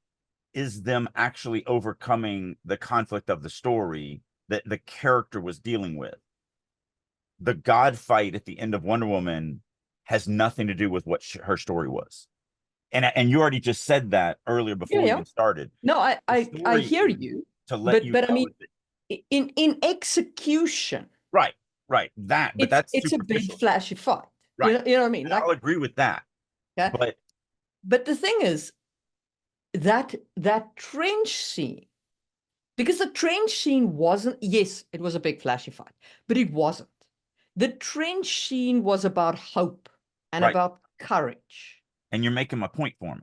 is them actually overcoming the conflict of the story that the character was dealing with. The God fight at the end of Wonder Woman has nothing to do with what her story was. And you already just said that earlier before we even started. No, I hear you, to let you but I know mean, in execution, right, that, but that's it's a big flashy fight. Right. You know what I mean? Like, I'll agree with that. Yeah. But the thing is that trench scene, because the trench scene wasn't, yes, it was a big flashy fight, but it wasn't. The trench scene was about hope and about courage. And you're making my point for me.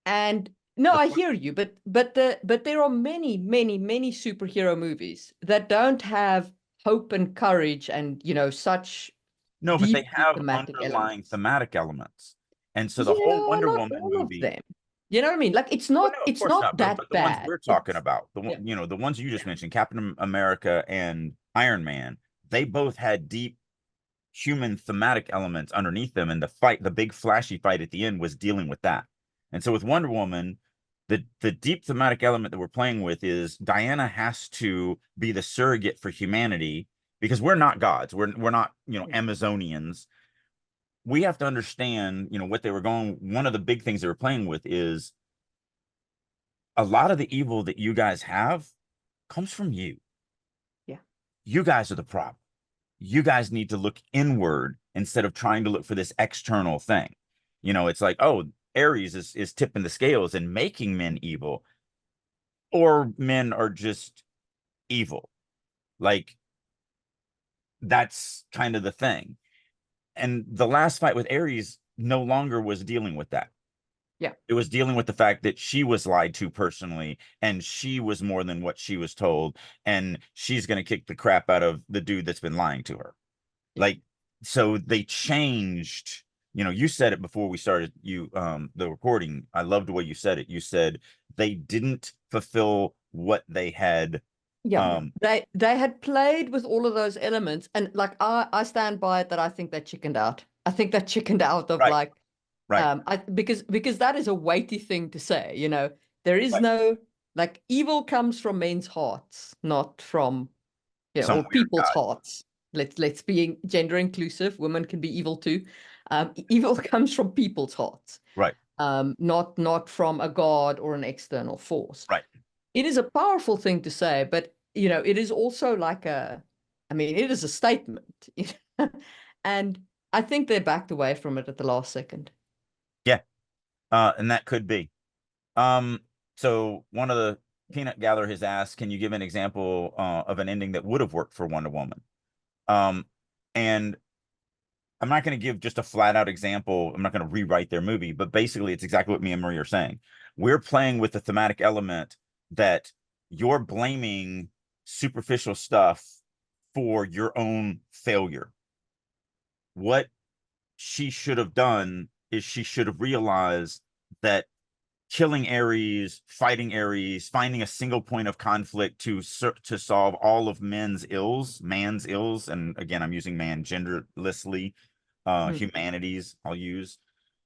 And no, I hear you, but there are many superhero movies that don't have hope and courage and such no, but they have underlying elements. thematic elements. And so the whole Wonder Woman movie, them. You know what I mean? Like, it's not that but the bad. ones we're talking about, the one, the ones you just mentioned, Captain America and Iron Man, they both had deep human thematic elements underneath them, and the big flashy fight at the end was dealing with that. And so with Wonder Woman, the deep thematic element that we're playing with is Diana has to be the surrogate for humanity, because we're not gods. We're not, Amazonians. We have to understand, what they were going. One of the big things they were playing with is a lot of the evil that you guys have comes from you. Yeah. you guys are the problem. You guys need to look inward instead of trying to look for this external thing. You know, it's like, oh, Aries is tipping the scales and making men evil, or men are just evil. Like, that's kind of the thing. And the last fight with Aries no longer was dealing with that. Yeah. It was dealing with the fact that she was lied to personally, and she was more than what she was told, and she's going to kick the crap out of the dude that's been lying to her. Like, so they changed. You know, you said it before we started the recording. I loved the way you said it. You said they didn't fulfill what they had. Yeah. They had played with all of those elements, and like I stand by it that I think they chickened out. I think they chickened out of Right, like right, because that is a weighty thing to say, you know. There is right. no, like, evil comes from men's hearts, not from, you know, Some or weird people's guy. hearts. Let's be gender inclusive. Women can be evil too. Evil comes from people's hearts, Right, not from a god or an external force. right. It is a powerful thing to say, but you know, it is also like I mean, it is a statement. And I think they backed away from it at the last second. Yeah. And that could be. So one of the peanut gatherer has asked, can you give an example of an ending that would have worked for Wonder Woman? And I'm not going to give just a flat out example. I'm not going to rewrite their movie, but basically it's exactly what me and Marie are saying. We're playing with the thematic element that you're blaming superficial stuff for your own failure. What she should have done is she should have realized that killing Ares, fighting Ares, finding a single point of conflict to solve all of man's ills, and again, I'm using man genderlessly, humanities I'll use,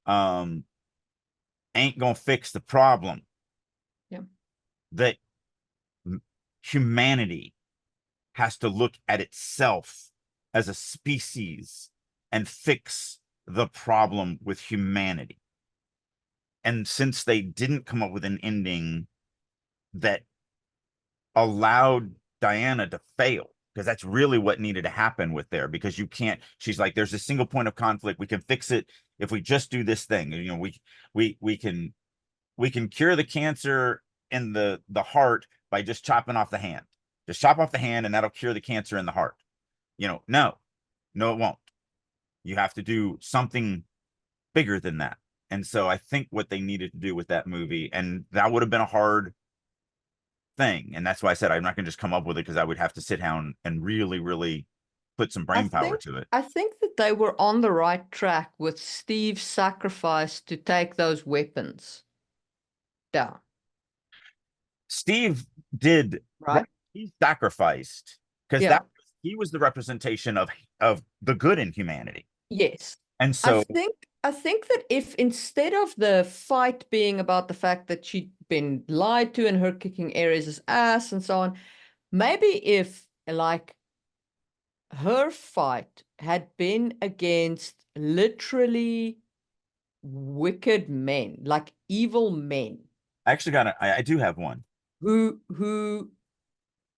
um, ain't gonna fix the problem. Yeah. That humanity has to look at itself as a species and fix the problem with humanity. And since they didn't come up with an ending that allowed Diana to fail, because that's really what needed to happen with there, because you can't, she's like, there's a single point of conflict, we can fix it if we just do this thing. You know, we can cure the cancer in the heart by just chopping off the hand. Just chop off the hand and that'll cure the cancer in the heart. You know, no, it won't. You have to do something bigger than that. And so I think what they needed to do with that movie, and that would have been a hard thing. And that's why I said I'm not going to just come up with it, because I would have to sit down and really, really put some brain power to it. I think that they were on the right track with Steve's sacrifice to take those weapons down, Steve did, right? right? He sacrificed because Yeah. that he was the representation of the good in humanity. Yes. And I so think I think that if instead of the fight being about the fact that she'd been lied to and her kicking Ares' ass and so on, maybe if like her fight had been against literally wicked men, like evil men I actually I do have one. who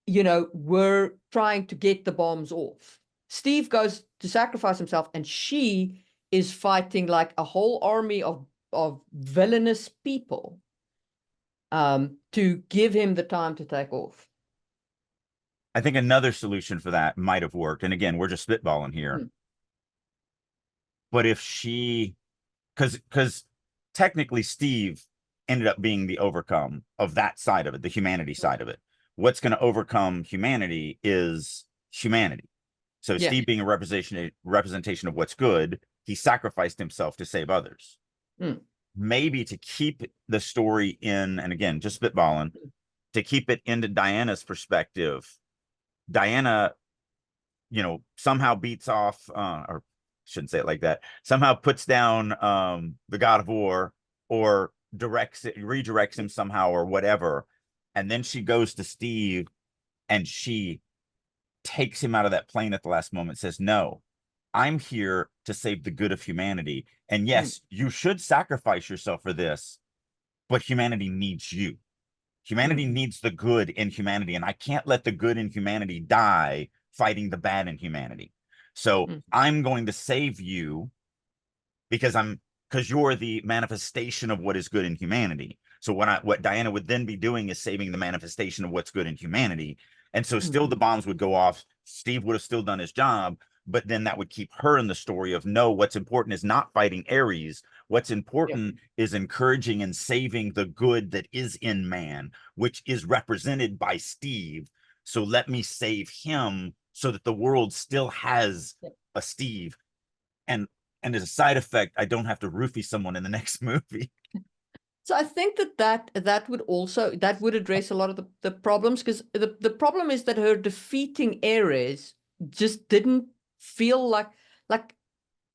you know were trying to get the bombs off. Steve goes to sacrifice himself and she is fighting like a whole army of villainous people to give him the time to take off. I think another solution for that might have worked. And again, we're just spitballing here. But if she, because technically Steve ended up being the overcome of that side of it, the humanity side of it. What's going to overcome humanity is humanity. So Yeah. Steve being a representation of what's good, he sacrificed himself to save others. Maybe to keep the story in, and again, just spitballing, to keep it into Diana's perspective, Diana, you know, somehow beats off, or shouldn't say it like that, somehow puts down the god of war, or redirects him somehow or whatever. And then she goes to Steve and she takes him out of that plane at the last moment, says, no, I'm here to save the good of humanity. And yes, you should sacrifice yourself for this, but humanity needs you. Humanity needs the good in humanity, and I can't let the good in humanity die fighting the bad in humanity. So I'm going to save you because you're the manifestation of what is good in humanity. So what Diana would then be doing is saving the manifestation of what's good in humanity. And so still the bombs would go off. Steve would have still done his job, but then that would keep her in the story of, no, what's important is not fighting Ares. What's important is encouraging and saving the good that is in man, which is represented by Steve. So let me save him so that the world still has a Steve. And as a side effect, I don't have to roofie someone in the next movie. So I think that would address a lot of the problems, because the problem is that her defeating Ares just didn't feel like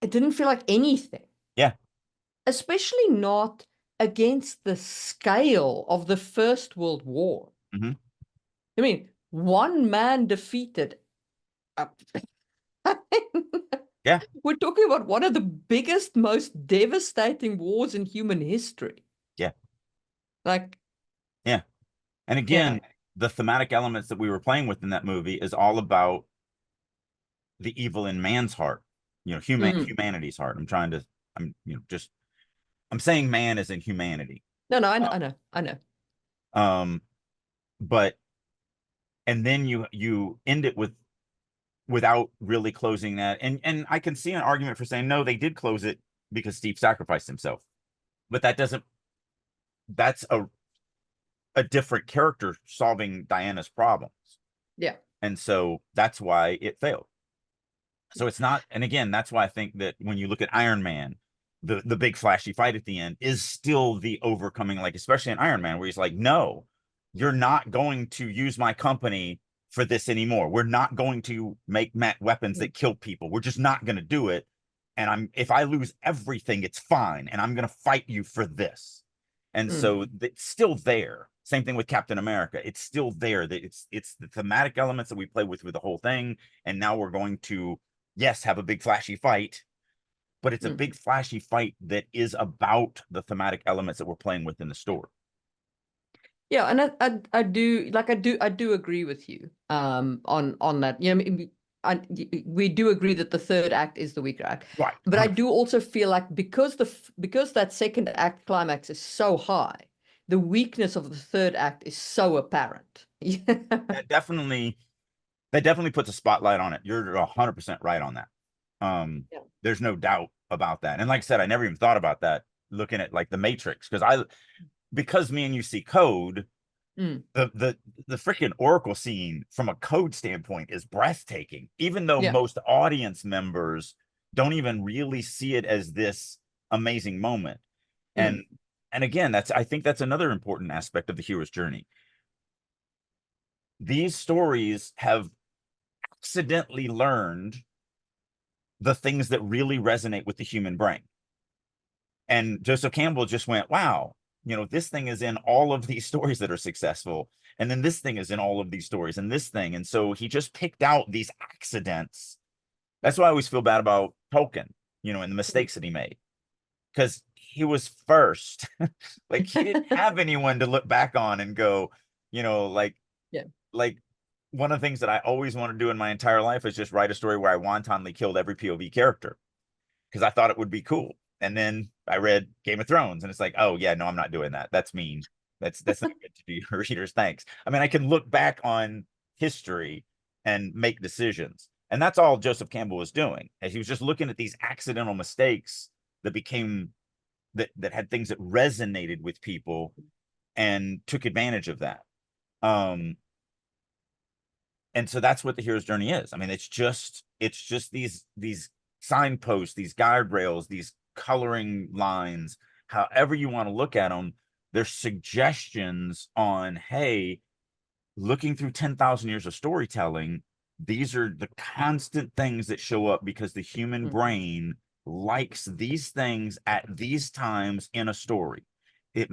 it didn't feel like anything. Yeah. Especially not against the scale of the First World War. Mm-hmm. I mean, one man defeated. Yeah. We're talking about one of the biggest, most devastating wars in human history. Yeah. Like, yeah. And again, the thematic elements that we were playing with in that movie is all about the evil in man's heart, humanity's heart. I'm saying man is in humanity. No, I know. But, and then you end it without really closing that. And I can see an argument for saying, no, they did close it because Steve sacrificed himself. But that's a different character solving Diana's problems. Yeah. And so that's why it failed. So it's not, and again, that's why I think that when you look at Iron Man, the big flashy fight at the end is still the overcoming, like especially in Iron Man, where he's like, no, you're not going to use my company for this anymore. We're not going to make weapons that kill people. We're just not going to do it. And if I lose everything, it's fine. And I'm going to fight you for this. And so it's still there. Same thing with Captain America. It's still there. It's the thematic elements that we play with the whole thing. And now we're going to, yes, have a big flashy fight, but it's a big flashy fight that is about the thematic elements that we're playing with in the story. Yeah, and I do agree with you on that. You know, we do agree that the third act is the weaker act. Right. But I do also feel like because that second act climax is so high, the weakness of the third act is so apparent. That definitely puts a spotlight on it. You're 100% right on that. There's no doubt about that. And like I said, I never even thought about that looking at like the Matrix, because me and you see code, the freaking Oracle scene from a code standpoint is breathtaking, even though most audience members don't even really see it as this amazing moment. And again, I think that's another important aspect of the hero's journey. These stories have accidentally learned the things that really resonate with the human brain. And Joseph Campbell just went, wow, this thing is in all of these stories that are successful. And then this thing is in all of these stories and this thing. And so he just picked out these accidents. That's why I always feel bad about Tolkien, and the mistakes that he made. Because he was first. Like he didn't have anyone to look back on and go, like one of the things that I always want to do in my entire life is just write a story where I wantonly killed every POV character, because I thought it would be cool. And then I read Game of Thrones and it's like, oh yeah, no, I'm not doing that. That's mean. That's not good to do your readers. Thanks. I mean, I can look back on history and make decisions. And that's all Joseph Campbell was doing. As he was just looking at these accidental mistakes that that had things that resonated with people and took advantage of that. And so that's what the hero's journey is. I mean, it's just these signposts, these guardrails, these coloring lines, however you want to look at them. They're suggestions on, hey, looking through 10,000 years of storytelling, these are the constant things that show up because the human brain likes these things at these times in a story. It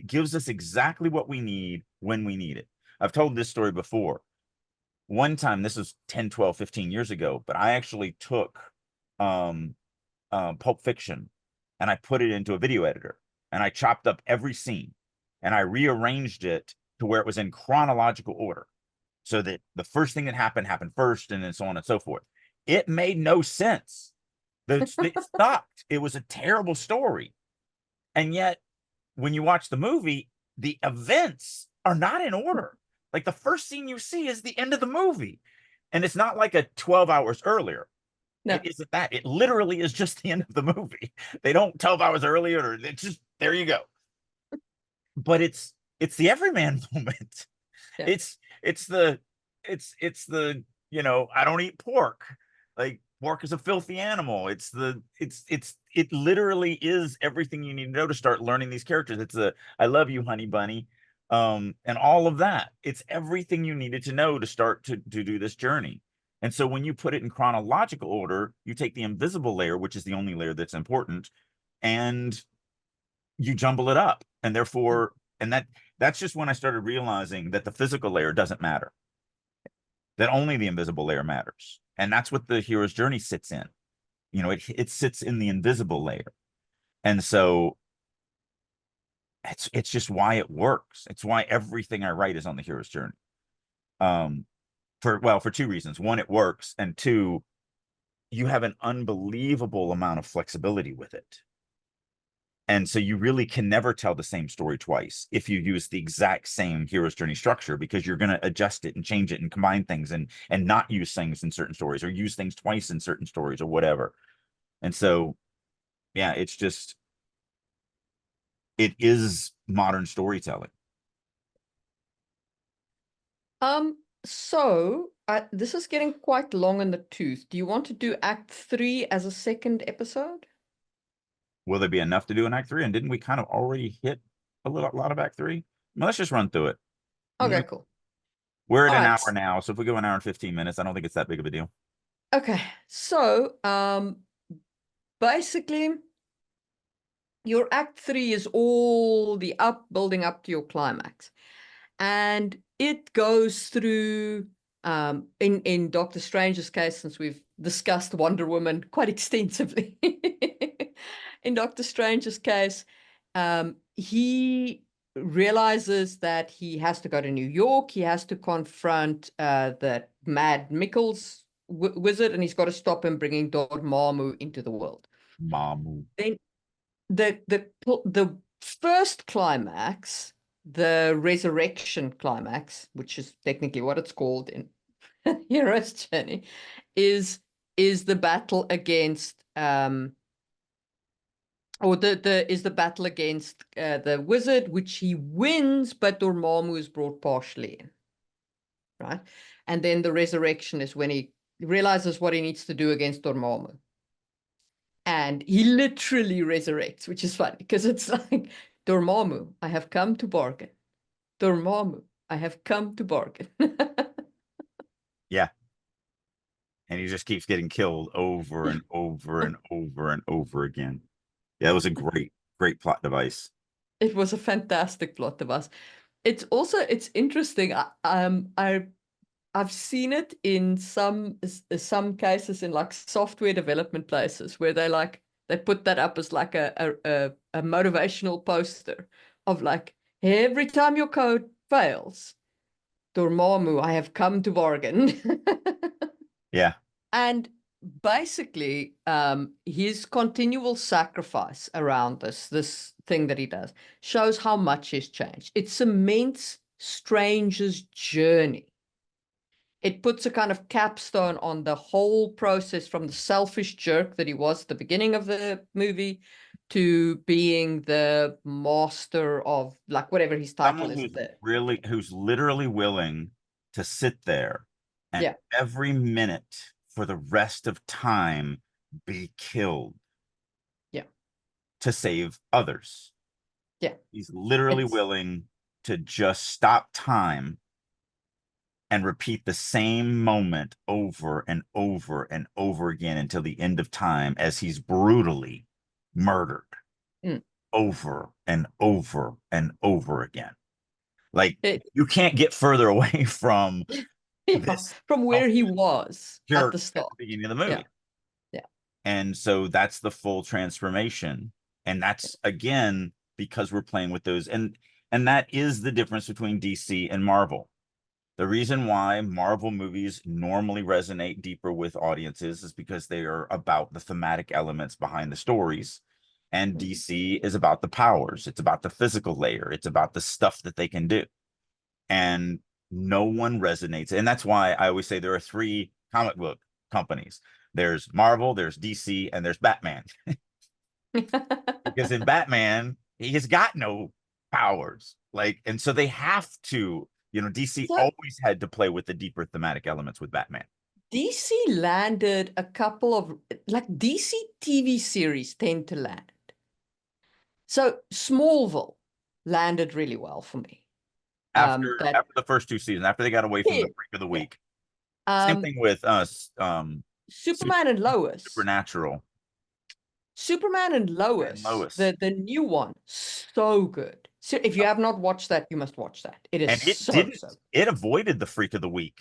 gives us exactly what we need when we need it. I've told this story before. One time, this was 10, 12, 15 years ago, but I actually took Pulp Fiction and I put it into a video editor and I chopped up every scene and I rearranged it to where it was in chronological order. so that the first thing that happened first, and then so on and so forth. It made no sense. It sucked. It was a terrible story. And yet, when you watch the movie, the events are not in order. Like the first scene you see is the end of the movie. And it's not like a 12 hours earlier. No. It isn't that. It literally is just the end of the movie. They don't 12 hours earlier, or it's just there you go. But it's the everyman moment. Yeah. It's the I don't eat pork. Like pork is a filthy animal. It literally is everything you need to know to start learning these characters. It's a I love you, honey bunny. And all of that. It's everything you needed to know to start to do this journey. And so when you put it in chronological order, you take the invisible layer, which is the only layer that's important, and you jumble it up. And therefore, and that's just when I started realizing that the physical layer doesn't matter, that only the invisible layer matters. And that's what the hero's journey sits in. It sits in the invisible layer. And so it's just why it works. It's why everything I write is on the hero's journey. For two reasons. One, it works, and two, you have an unbelievable amount of flexibility with it. And so you really can never tell the same story twice if you use the exact same hero's journey structure, because you're going to adjust it and change it and combine things and not use things in certain stories, or use things twice in certain stories, or whatever. And so, yeah, it is modern storytelling. So this is getting quite long in the tooth. Do you want to do Act 3 as a second episode? Will there be enough to do in Act 3? And didn't we kind of already hit a lot of Act 3? Well, let's just run through it. Okay, cool. We're at All an right. hour now, so if we go an hour and 15 minutes, I don't think it's that big of a deal. Okay, so basically your Act 3 is all the building up to your climax. And it goes through in Doctor Strange's case, since we've discussed Wonder Woman quite extensively. In Doctor Strange's case, he realizes that he has to go to New York. He has to confront the Mad Mickles wizard, and he's got to stop him bringing Dormammu into the world. Mamu. Then the first climax, the resurrection climax, which is technically what it's called in Hero's Journey, is the battle against the battle against the wizard, which he wins, but Dormammu is brought partially in, right? And then the resurrection is when he realizes what he needs to do against Dormammu. And he literally resurrects, which is funny because it's like, Dormammu, I have come to bargain. Dormammu, I have come to bargain. Yeah. And he just keeps getting killed over and over and over and over again. Yeah, it was a great plot device. It was a fantastic plot device. It's interesting. I've seen it in some cases in like software development places where they put that up as like a motivational poster of like, every time your code fails, Dormammu, I have come to bargain. Yeah. And basically, his continual sacrifice around this thing that he does shows how much he's changed. It cements Strange's journey. It puts a kind of capstone on the whole process, from the selfish jerk that he was at the beginning of the movie to being the master of, like, whatever his title Someone is there. who's literally willing to sit there and Yeah. every minute for the rest of time be killed. Yeah. To save others. Yeah. He's literally willing to just stop time and repeat the same moment over and over and over again until the end of time, as he's brutally murdered over and over and over again. Like, you can't get further away from this, from where he was at the start. at the beginning of the movie. Yeah. Yeah. And so that's the full transformation. And that's, again, because we're playing with those. And that is the difference between DC and Marvel. The reason why Marvel movies normally resonate deeper with audiences is because they are about the thematic elements behind the stories. And DC is about the powers. It's about the physical layer. It's about the stuff that they can do. And no one resonates. And that's why I always say there are three comic book companies. There's Marvel, there's DC, and there's Batman. Because in Batman, he has got no powers. Like, and so they have to, DC So always had to play with the deeper thematic elements with Batman. DC landed a couple of, like, DC TV series tend to land. So Smallville landed really well for me. After the first two seasons, after they got away from Yeah, the freak of the yeah. week. Same thing with us, Superman and Lois. Supernatural Superman and and Lois, Lois. the new one, so good. So if you have not watched that, you must watch that. It is And so it avoided the freak of the week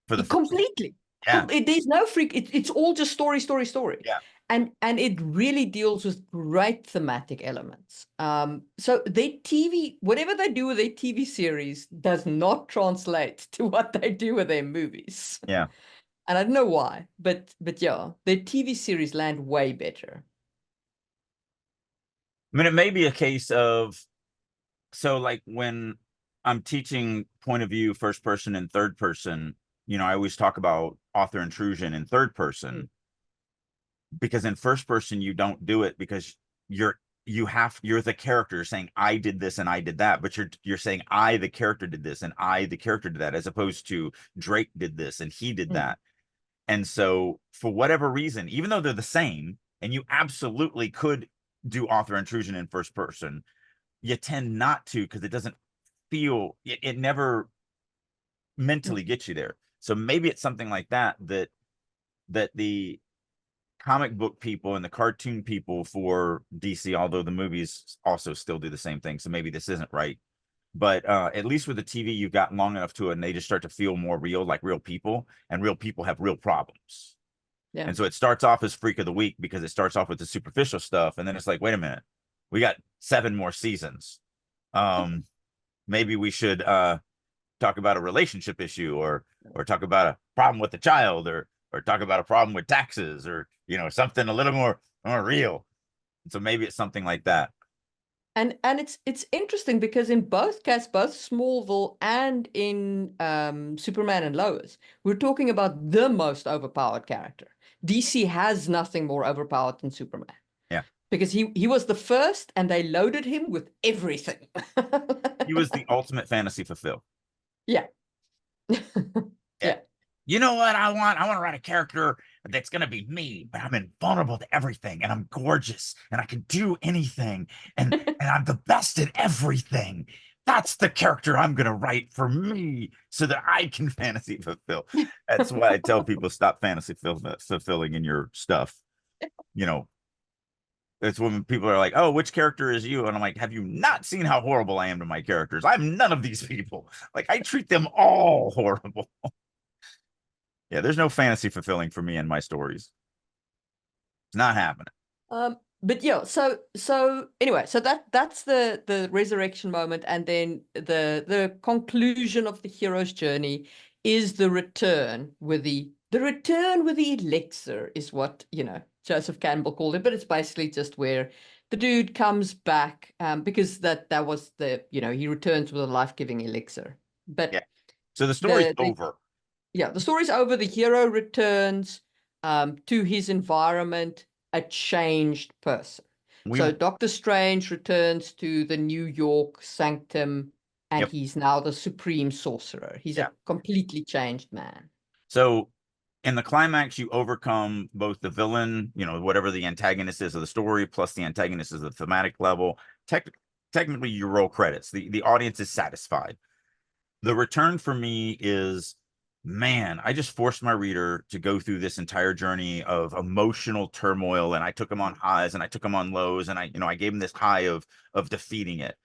for the first one. completely. Yeah. There's no freak. It's all just story, story, story. Yeah. And it really deals with great thematic elements. So their TV, whatever they do with their TV series, does not translate to what they do with their movies. Yeah. And I don't know why, but yeah, their TV series land way better. I mean, it may be a case of, so like when I'm teaching point of view, first person and third person, I always talk about author intrusion in third person, because in first person, you don't do it because you're the character saying I did this and I did that, but you're saying I, the character, did this and I, the character, did that, as opposed to Drake did this and he did that. And so for whatever reason, even though they're the same, and you absolutely could do author intrusion in first person, you tend not to, because it doesn't feel, it never mentally gets you there. So maybe it's something like that the comic book people and the cartoon people for DC, although the movies also still do the same thing, so maybe this isn't right, but at least with the TV, you've got long enough to it, and they just start to feel more real, like real people, and real people have real problems. Yeah. And so it starts off as freak of the week because it starts off with the superficial stuff, and then it's like, wait a minute, we got 7 more seasons. Maybe we should talk about a relationship issue, or talk about a problem with the child, or talk about a problem with taxes, or something a little more real. And so maybe it's something like that. And it's interesting because in both cases, both Smallville and in Superman and Lois, we're talking about the most overpowered character. DC has nothing more overpowered than Superman. Yeah. Because he was the first, and they loaded him with everything. He was the ultimate fantasy fulfill. Yeah. Yeah. You know what I want? I want to write a character that's going to be me, but I'm invulnerable to everything, and I'm gorgeous, and I can do anything, and I'm the best at everything. That's the character I'm going to write for me so that I can fantasy fulfill. That's why I tell people, stop fantasy fulfilling in your stuff. It's when people are like, oh, which character is you? And I'm like, have you not seen how horrible I am to my characters? I'm none of these people. Like, I treat them all horrible. Yeah, there's no fantasy fulfilling for me in my stories. It's not happening. But yeah, so anyway, so that's the resurrection moment, and then the conclusion of the hero's journey is the return with the elixir, is what Joseph Campbell called it, but it's basically just where the dude comes back, because that was he returns with a life-giving elixir. But yeah, so the story's over. Yeah, the story's over. The hero returns to his environment, a changed person. So Doctor Strange returns to the New York sanctum, and he's now the supreme sorcerer. He's a completely changed man. So in the climax, you overcome both the villain, whatever the antagonist is of the story, plus the antagonist is the thematic level. Technically, you roll credits. The audience is satisfied. The return for me is, man, I just forced my reader to go through this entire journey of emotional turmoil, and I took them on highs and I took them on lows, and I gave them this high of defeating it.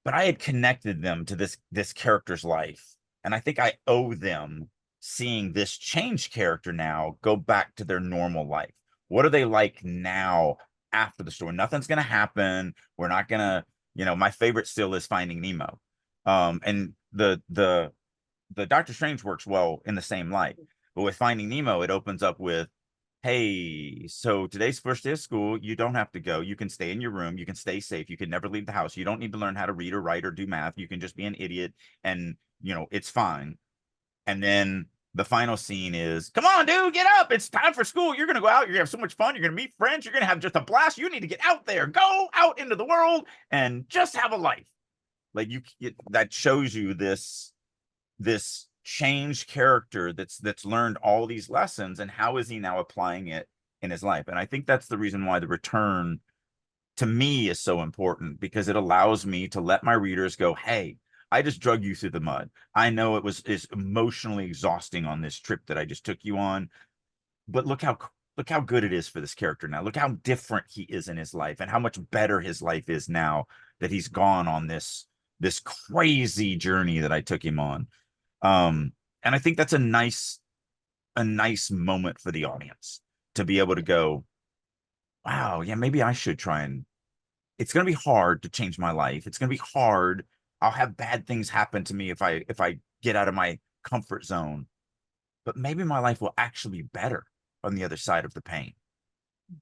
But I had connected them to this character's life, and I think I owe them seeing this changed character now go back to their normal life. What are they like now after the story? Nothing's going to happen. We're not going to, my favorite still is Finding Nemo. And the the Doctor Strange works well in the same light. But with Finding Nemo, it opens up with, hey, so today's first day of school. You don't have to go. You can stay in your room. You can stay safe. You can never leave the house. You don't need to learn how to read or write or do math. You can just be an idiot and, it's fine. And then the final scene is, come on, dude, get up. It's time for school. You're going to go out. You're going to have so much fun. You're going to meet friends. You're going to have just a blast. You need to get out there. Go out into the world and just have a life. Like that shows you this changed character that's learned all these lessons, and how is he now applying it in his life. And I think that's the reason why the return to me is so important, because it allows me to let my readers go, hey, I just drug you through the mud. I know it's emotionally exhausting on this trip that I just took you on, but look how good it is for this character now. Look how different he is in his life, and how much better his life is now that he's gone on this crazy journey that I took him on. And I think that's a nice moment for the audience to be able to go, wow, yeah, maybe I should try. And it's going to be hard to change my life. It's going to be hard. I'll have bad things happen to me if I get out of my comfort zone, but maybe my life will actually be better on the other side of the pain.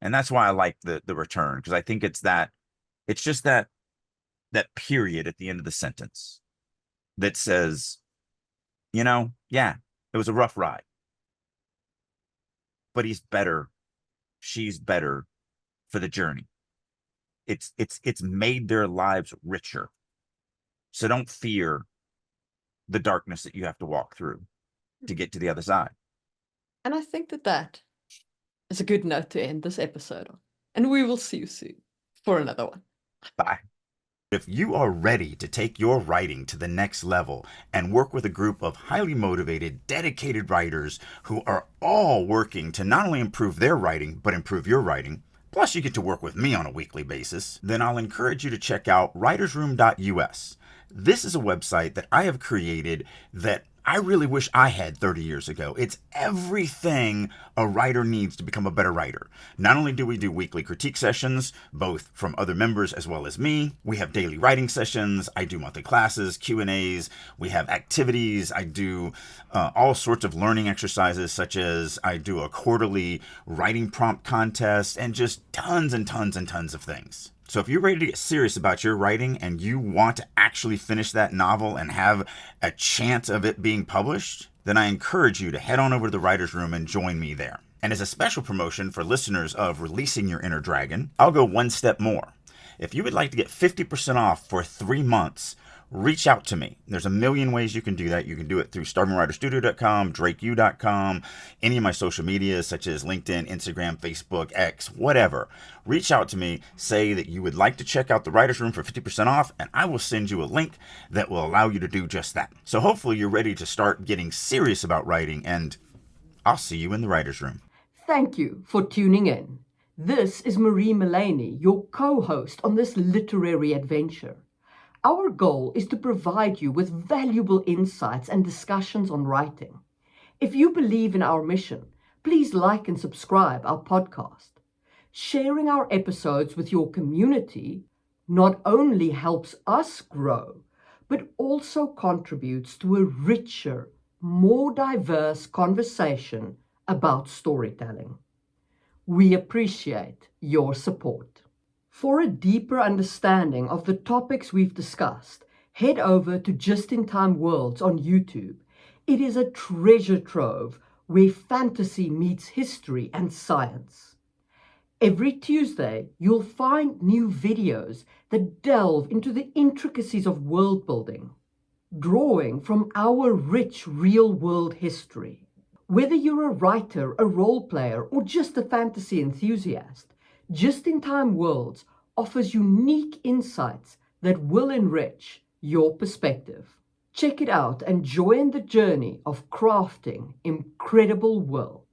And that's why I like the return, because I think it's just that period at the end of the sentence that says, yeah, it was a rough ride, but he's better. She's better for the journey. It's made their lives richer. So don't fear the darkness that you have to walk through to get to the other side. And I think that is a good note to end this episode on. And we will see you soon for another one. Bye. If you are ready to take your writing to the next level and work with a group of highly motivated, dedicated writers who are all working to not only improve their writing, but improve your writing, plus you get to work with me on a weekly basis, then I'll encourage you to check out writersroom.us. This is a website that I have created that I really wish I had 30 years ago. It's everything a writer needs to become a better writer. Not only do we do weekly critique sessions, both from other members as well as me, we have daily writing sessions, I do monthly classes, Q&As, we have activities, I do all sorts of learning exercises, such as I do a quarterly writing prompt contest, and just tons and tons and tons of things. So if you're ready to get serious about your writing and you want to actually finish that novel and have a chance of it being published, then I encourage you to head on over to the Writer's Room and join me there. And as a special promotion for listeners of Releasing Your Inner Dragon, I'll go one step more. If you would like to get 50% off for 3 months, reach out to me. There's a million ways you can do that. You can do it through starvingwriterstudio.com, drakeu.com, any of my social medias such as LinkedIn, Instagram, Facebook, X, whatever. Reach out to me, say that you would like to check out the Writer's Room for 50% off, and I will send you a link that will allow you to do just that. So hopefully you're ready to start getting serious about writing, and I'll see you in the Writer's Room. Thank you for tuning in. This is Marie Mullaney, your co-host on this literary adventure. Our goal is to provide you with valuable insights and discussions on writing. If you believe in our mission, please like and subscribe our podcast. Sharing our episodes with your community not only helps us grow, but also contributes to a richer, more diverse conversation about storytelling. We appreciate your support. For a deeper understanding of the topics we've discussed, head over to Just in Time Worlds on YouTube. It is a treasure trove where fantasy meets history and science. Every Tuesday, you'll find new videos that delve into the intricacies of world building, drawing from our rich real-world history. Whether you're a writer, a role player, or just a fantasy enthusiast, Just in Time Worlds offers unique insights that will enrich your perspective. Check it out and join the journey of crafting incredible worlds.